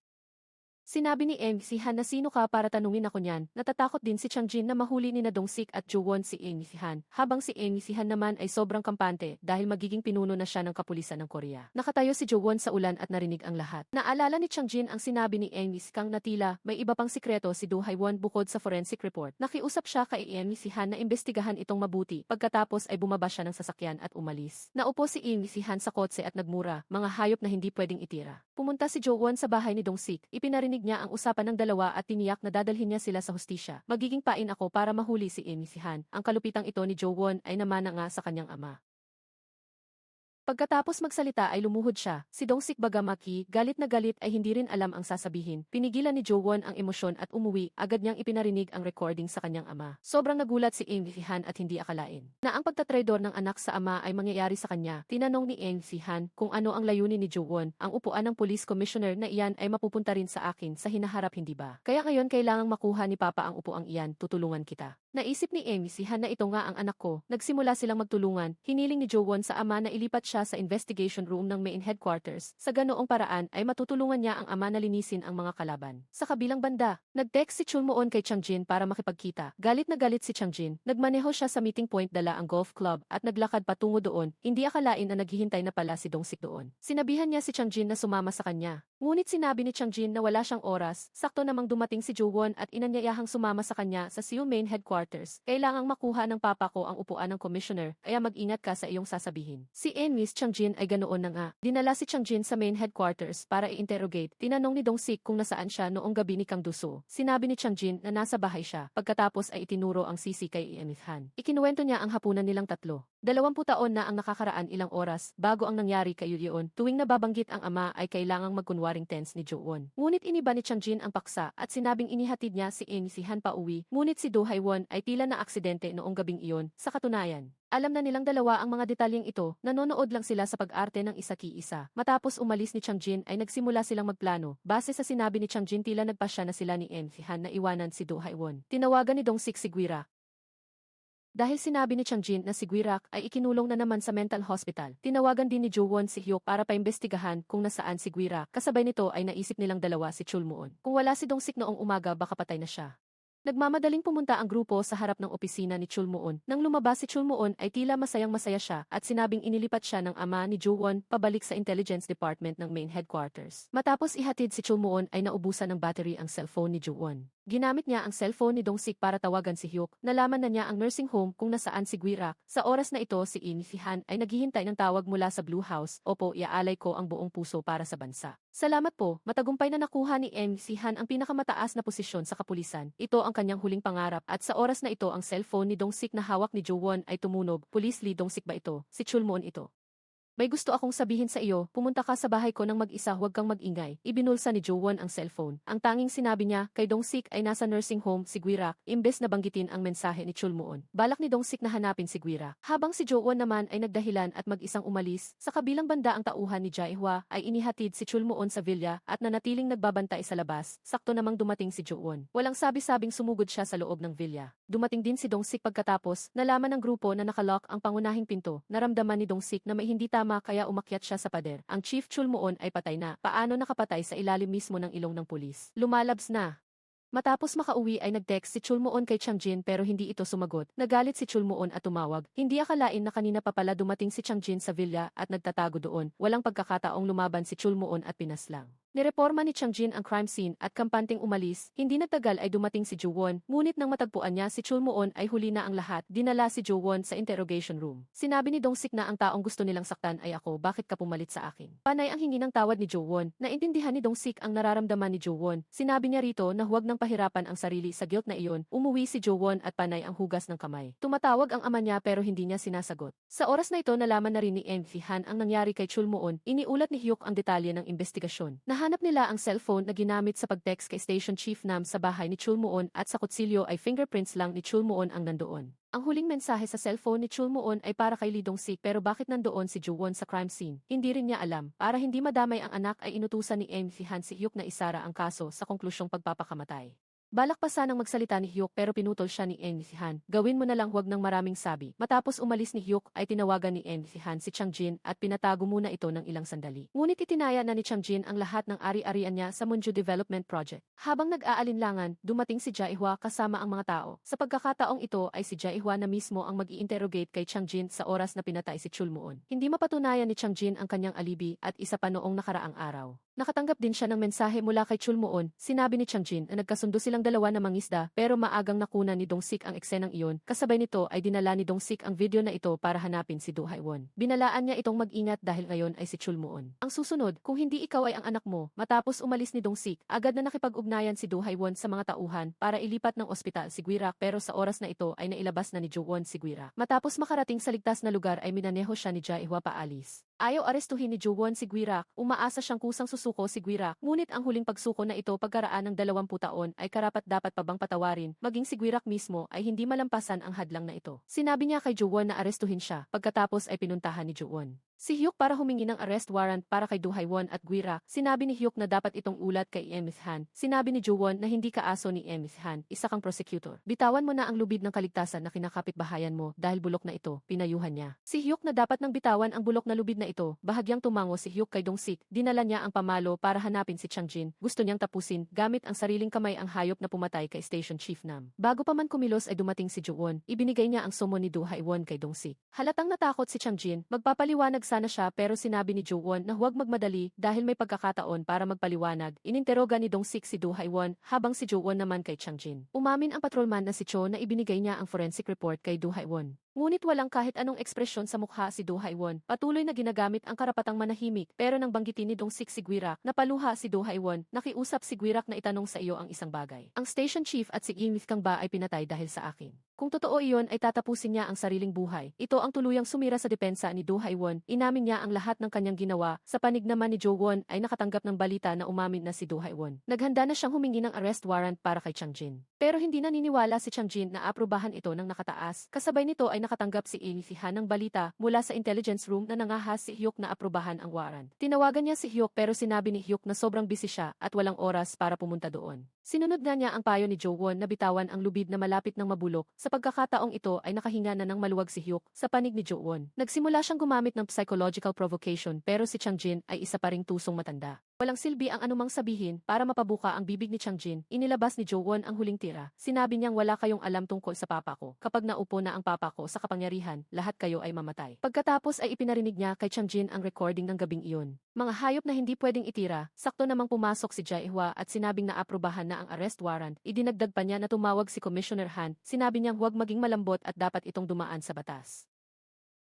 Sinabi ni Eun Si-han na sino ka para tanungin ako niyan. Natatakot din si Changjin na mahuli ni na Dong-sik at Jo-won si Eun Si-han. Habang si Eun Si-han naman ay sobrang kampante dahil magiging pinuno na siya ng kapulisan ng Korea. Nakatayo si Jo-won sa ulan at narinig ang lahat. Naalala ni Changjin ang sinabi ni Eun Kang na tila may iba pang sikreto si Do Hae-won bukod sa forensic report. Nakiusap siya kay Eun Si-han na imbestigahan itong mabuti. Pagkatapos ay bumaba siya ng sasakyan at umalis. Naupo si Eun Si-han sa kotse at nagmura, mga hayop na hindi pwedeng itira. Pumunta si Jo-won sa bahay ni Dong-sik. Ipinarinig niya ang usapan ng dalawa at tiniyak na dadalhin niya sila sa hustisya. Magiging pain ako para mahuli si Eun Si-han. Ang kalupitang ito ni Jo-won ay namana nga sa kanyang ama. Pagkatapos magsalita ay lumuhod siya. Si Dong-sik bagamaki, galit na galit ay hindi rin alam ang sasabihin. Pinigilan ni Jo-won ang emosyon at umuwi, agad niyang ipinarinig ang recording sa kanyang ama. Sobrang nagulat si Eun Si-han at hindi akalain na ang pagtatraidor ng anak sa ama ay mangyayari sa kanya. Tinanong ni Eun Si-han kung ano ang layunin ni Jo-won. Ang upuan ng police commissioner na iyan ay mapupunta rin sa akin sa hinaharap hindi ba? Kaya ngayon kailangang makuha ni Papa ang upuang iyan, tutulungan kita. Naisip ni Eun Si-han na ito nga ang anak ko. Nagsimula silang magtulungan. Hiniling ni Jo-won sa ama na ilipat siya sa investigation room ng main headquarters. Sa ganoong paraan ay matutulungan niya ang ama na linisin ang mga kalaban. Sa kabilang banda, nag-text si Chul Moon kay Changjin para makipagkita. Galit na galit si Changjin. Nagmaneho siya sa meeting point dala ang golf club at naglakad patungo doon. Hindi akalain na naghihintay na pala si Dong-sik doon. Sinabihan niya si Changjin na sumama sa kanya. Ngunit sinabi ni Changjin na wala siyang oras. Sakto namang dumating si Jo-won at inanyayahang sumama sa kanya sa Seoul main headquarters. Kailangang makuha ng papa ko ang upuan ng commissioner, kaya mag-ingat ka sa iyong sasabihin. Si Miss Changjin ay ganoon na nga. Dinala si Changjin sa main headquarters para i-interrogate. Tinanong ni Dong-sik kung nasaan siya noong gabi ni Kang Duso. Sinabi ni Changjin na nasa bahay siya. Pagkatapos ay itinuro ang sisi kay Eun Han. Ikinuwento niya ang hapunan nilang tatlo. 20 taon na ang nakakaraan ilang oras bago ang nangyari kay Yoon. Tuwing nababanggit ang ama ay kailangang magkunwaring tense ni Jo-won. Ngunit iniba ni Changjin ang paksa at sinabing inihatid niya si Eun Si-han pa uwi. Ngunit si Do Hae-won ay tila na aksidente noong gabing iyon. Sa katunayan, alam na nilang dalawa ang mga detalyeng ito, nanonood lang sila sa pag-arte ng isa-ki-isa. Matapos umalis ni Changjin ay nagsimula silang magplano. Base sa sinabi ni Changjin tila nagpasya na sila ni Eun Si-han na iwanan si Do Hae-won. Tinawagan ni Dong-sik si Guira. Dahil sinabi ni Chang Jin na si Guirak ay ikinulong na naman sa mental hospital, tinawagan din ni Jo-won si Hyuk para paimbestigahan kung nasaan si Guirak. Kasabay nito ay naisip nilang dalawa si Chulmoon. Kung wala si Dong-sik noong umaga baka patay na siya. Nagmamadaling pumunta ang grupo sa harap ng opisina ni Chulmoon. Nang lumabas si Chulmoon ay tila masayang-masaya siya at sinabing inilipat siya ng ama ni Jo-won pabalik sa intelligence department ng main headquarters. Matapos ihatid si Chulmoon ay naubusan ng battery ang cellphone ni Jo-won. Ginamit niya ang cellphone ni Dong-sik para tawagan si Hyuk. Nalaman na niya ang nursing home kung nasaan si Guirak. Sa oras na ito si In Si-han ay naghihintay ng tawag mula sa Blue House. Opo, iaalay ko ang buong puso para sa bansa. Salamat po, matagumpay na nakuha ni In Si-han ang pinakamataas na posisyon sa kapulisan. Ito ang kanyang huling pangarap at sa oras na ito ang cellphone ni Dong-sik na hawak ni Jo-won ay tumunog. Police Lee Dong-sik ba ito? Si Chulmoon ito. May gusto akong sabihin sa iyo, pumunta ka sa bahay ko nang mag-isa, huwag kang mag-ingay. Ibinulsa ni Jo-won ang cellphone. Ang tanging sinabi niya kay Dong-sik ay nasa nursing home si Guirak, imbes na banggitin ang mensahe ni Chulmoon. Balak ni Dong-sik na hanapin si Guirak. Habang si Jo-won naman ay nagdahilan at mag-isang umalis, sa kabilang banda ang tauhan ni Jae-hwa ay inihatid si Chulmoon sa villa at nanatiling nagbabantay sa labas. Sakto namang dumating si Jo-won. Walang sabi-sabing sumugod siya sa loob ng villa. Dumating din si Dong-sik pagkatapos, nalaman ng grupo na nakalock ang pangunahing pinto. Naramdaman ni Dong-sik na may hindi tama kaya umakyat siya sa pader. Ang Chief Chulmoon ay patay na. Paano nakapatay sa ilalim mismo ng ilong ng pulis? Lumalabs na. Matapos makauwi ay nag-text si Chulmoon kay Chang Jin pero hindi ito sumagot. Nagalit si Chulmoon at tumawag. Hindi akalain na kanina pa pala dumating si Chang Jin sa villa at nagtatago doon. Walang pagkakataong lumaban si Chulmoon at pinaslang. Nireporma ni Chang Jin ang crime scene at kampanteng umalis. Hindi nagtagal ay dumating si Jo-won, ngunit nang matagpuan niya si Chulmoon ay huli na ang lahat. Dinala si Jo-won sa interrogation room. Sinabi ni Dong-sik na ang taong gusto nilang saktan ay ako, bakit ka pumalit sa akin? Panay ang hingi ng tawad ni Jo-won. Naintindihan ni Dong-sik ang nararamdaman ni Jo-won. Sinabi niya rito na huwag nang pahirapan ang sarili sa guilt na iyon. Umuwi si Jo-won at panay ang hugas ng kamay. Tumatawag ang ama niya pero hindi niya sinasagot. Sa oras na ito nalaman na rin ni In Si-han ang nangyari kay Chulmoon. Iniulat ni Hyuk ang detalye ng investigasyon. Nahanap nila ang cellphone na ginamit sa pag-text kay Station Chief Nam sa bahay ni Chulmoon at sa kutsilyo ay fingerprints lang ni Chulmoon ang nandoon. Ang huling mensahe sa cellphone ni Chulmoon ay para kay Lee Dong-sik pero bakit nandoon si Jo-won sa crime scene? Hindi rin niya alam. Para hindi madamay ang anak ay inutusan ni In Si-han si Hyuk na isara ang kaso sa konklusyong pagpapakamatay. Balak pa sanang magsalita ni Hyuk pero pinutol siya ni In Si-han. Gawin mo na lang, huwag nang maraming sabi. Matapos umalis ni Hyuk ay tinawagan ni In Si-han si Chang Jin at pinatago muna ito ng ilang sandali. Ngunit itinaya na ni Chang Jin ang lahat ng ari-arian niya sa Munju Development Project. Habang nag-aalinlangan, dumating si Jae-hwa kasama ang mga tao. Sa pagkakataong ito ay si Jae-hwa na mismo ang mag-i-interrogate kay Chang Jin sa oras na pinatay si Chulmoon. Hindi mapatunayan ni Chang Jin ang kanyang alibi at isa pa noong nakaraang araw. Nakatanggap din siya ng mensahe mula kay Chulmoon. Sinabi ni Chang Jin na nagkasundo silang dalawa na mangisda pero maagang nakunan ni Dong-sik ang eksenang iyon. Kasabay nito ay dinala ni Dong-sik ang video na ito para hanapin si Do Hae-won. Binalaan niya itong mag-ingat dahil ngayon ay si Chulmoon. Ang susunod, kung hindi ikaw ay ang anak mo, matapos umalis ni Dong-sik, agad na nakipag-ugnayan si Do Hae-won sa mga tauhan para ilipat ng ospital si Guirak pero sa oras na ito ay nailabas na ni Jo-won si Guirak. Matapos makarating sa ligtas na lugar ay minaneho siya ni Jae-hwa paalis. Ayaw arestuhin ni Jo-won si Guirak, umaasa siyang kusang susuko si Guirak, ngunit ang huling pagsuko na ito pagkaraan ng 20 taon ay karapat-dapat pa bang patawarin, maging si Guirak mismo ay hindi malampasan ang hadlang na ito. Sinabi niya kay Jo-won na arestuhin siya, pagkatapos ay pinuntahan ni Jo-won si Hyuk para humingi ng arrest warrant para kay Do Hae-won at Guirak. Sinabi ni Hyuk na dapat itong ulat kay In Si-han. Sinabi ni Jo-won na hindi ka aso ni In Si-han, isa kang prosecutor. Bitawan mo na ang lubid ng kaligtasan na kinakapitbahayan mo dahil bulok na ito, pinayuhan niya. Si Hyuk na dapat nang bitawan ang bulok na lubid na ito, bahagyang tumango si Hyuk kay Dong-sik. Dinala niya ang pamalo para hanapin si Chang Jin. Gusto niyang tapusin gamit ang sariling kamay ang hayop na pumatay kay Station Chief Nam. Bago pa man kumilos ay dumating si Jo-won. Ibinigay niya ang summon ni Do Hae-won kay Dong-sik. Halatang natakot si Chang Jin, magpapaliwanag sana siya pero sinabi ni Jo-won na huwag magmadali dahil may pagkakataon para magpaliwanag. Ininteroga ni Dong-sik si Do Hae-won habang si Jo-won naman kay Chang Jin. Umamin ang patrolman na si Cho na ibinigay niya ang forensic report kay Do Hae-won. Ngunit walang kahit anong ekspresyon sa mukha si Do Hae-won. Patuloy na ginagamit ang karapatang manahimik pero nang banggitin ni Dong-sik si Guirak, napaluha si Do Hae-won, nakiusap si Guirak na itanong sa iyo ang isang bagay. Ang station chief at si Im Kang ba ay pinatay dahil sa akin? Kung totoo iyon ay tatapusin niya ang sariling buhay. Ito ang tuluyang sumira sa depensa ni Do Hae-won. Inamin niya ang lahat ng kanyang ginawa. Sa panig naman ni Jo-won ay nakatanggap ng balita na umamin na si Do Hae-won. Naghanda na siyang humingi ng arrest warrant para kay Chang Jin. Pero hindi naniniwala si Chang Jin na aprubahan ito ng nakataas. Kasabay nito ay ay nakatanggap si Inifihan ng balita mula sa intelligence room na nangahas si Hyuk na aprubahan ang warrant. Tinawagan niya si Hyuk pero sinabi ni Hyuk na sobrang busy siya at walang oras para pumunta doon. Sinunod nga niya ang payo ni Jo-won na bitawan ang lubid na malapit ng mabulok. Sa pagkakataong ito ay nakahinga na ng maluwag si Hyuk sa panig ni Jo-won. Nagsimula siyang gumamit ng psychological provocation pero si Chang-jin ay isa pa ring tusong matanda. Walang silbi ang anumang sabihin para mapabuka ang bibig ni Chang-jin. Inilabas ni Jo-won ang huling tira. Sinabi niyang wala kayong alam tungkol sa papa ko. Kapag naupo na ang papa ko sa kapangyarihan, lahat kayo ay mamatay. Pagkatapos ay ipinarinig niya kay Chang-jin ang recording ng gabing iyon. Mga hayop na hindi pwedeng itira, sakto namang pumasok si Jae-hwa at sinabing naaprubahan na ang arrest warrant. Idinagdag pa niya na tumawag si Commissioner Han. Sinabi niyang huwag maging malambot at dapat itong dumaan sa batas.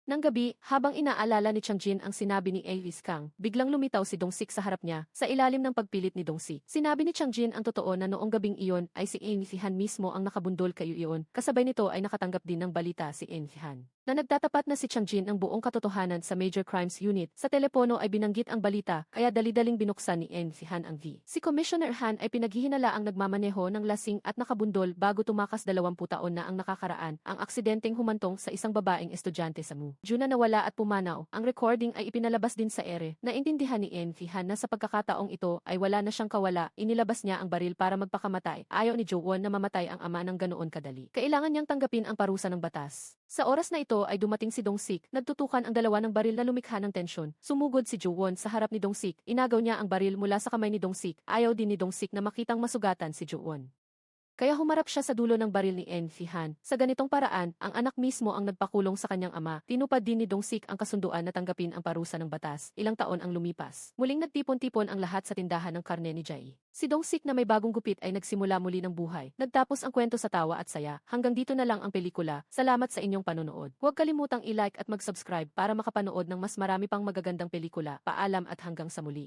Nang gabi, habang inaalala ni Chang-jin ang sinabi ni Avis Kang, biglang lumitaw si Dong-sik sa harap niya, sa ilalim ng pagpilit ni Dong-sik. Sinabi ni Chang-jin ang totoo na noong gabing iyon ay si Avis-han mismo ang nakabundol kay iyon, kasabay nito ay nakatanggap din ng balita si Avis-han na nagtatapat na si Chang-jin ng buong katotohanan sa Major Crimes Unit. Sa telepono ay binanggit ang balita, kaya dali-daling binuksan ni Avis-han ang V. Si Commissioner Han ay pinaghihinalaang nagmamaneho ng lasing at nakabundol bago tumakas 20 taon na ang nakakaraan, ang aksidenteng humantong sa isang babaeng estudyante sa MU. June na nawala at pumanaw, ang recording ay ipinalabas din sa ere. Naintindihan ni Avis-han na sa pagkakataong ito ay wala na siyang kawala, inilabas niya ang baril para magpakamatay. Ayaw ni Jo-won na mamatay ang ama ng ganoon kadali. Kailangan niyang tanggapin ang parusa ng batas. Sa oras na ito ay dumating si Dong-sik, nagtutukan ang dalawa ng baril na lumikha ng tensyon. Sumugod si Jo-won sa harap ni Dong-sik, inagaw niya ang baril mula sa kamay ni Dong-sik. Ayaw din ni Dong-sik na makitang masugatan si Jo-won. Kaya humarap siya sa dulo ng baril ni Avis-han. Sa ganitong paraan, ang anak mismo ang nagpakulong sa kanyang ama. Tinupad din ni Dong-sik ang kasunduan na tanggapin ang parusa ng batas. Ilang taon ang lumipas. Muling nagtipon-tipon ang lahat sa tindahan ng karne ni Jae. Si Dong-sik na may bagong gupit ay nagsimula muli ng buhay. Nagtapos ang kwento sa tawa at saya. Hanggang dito na lang ang pelikula. Salamat sa inyong panonood. Huwag kalimutang i-like at mag-subscribe para makapanood ng mas marami pang magagandang pelikula. Paalam at hanggang sa muli.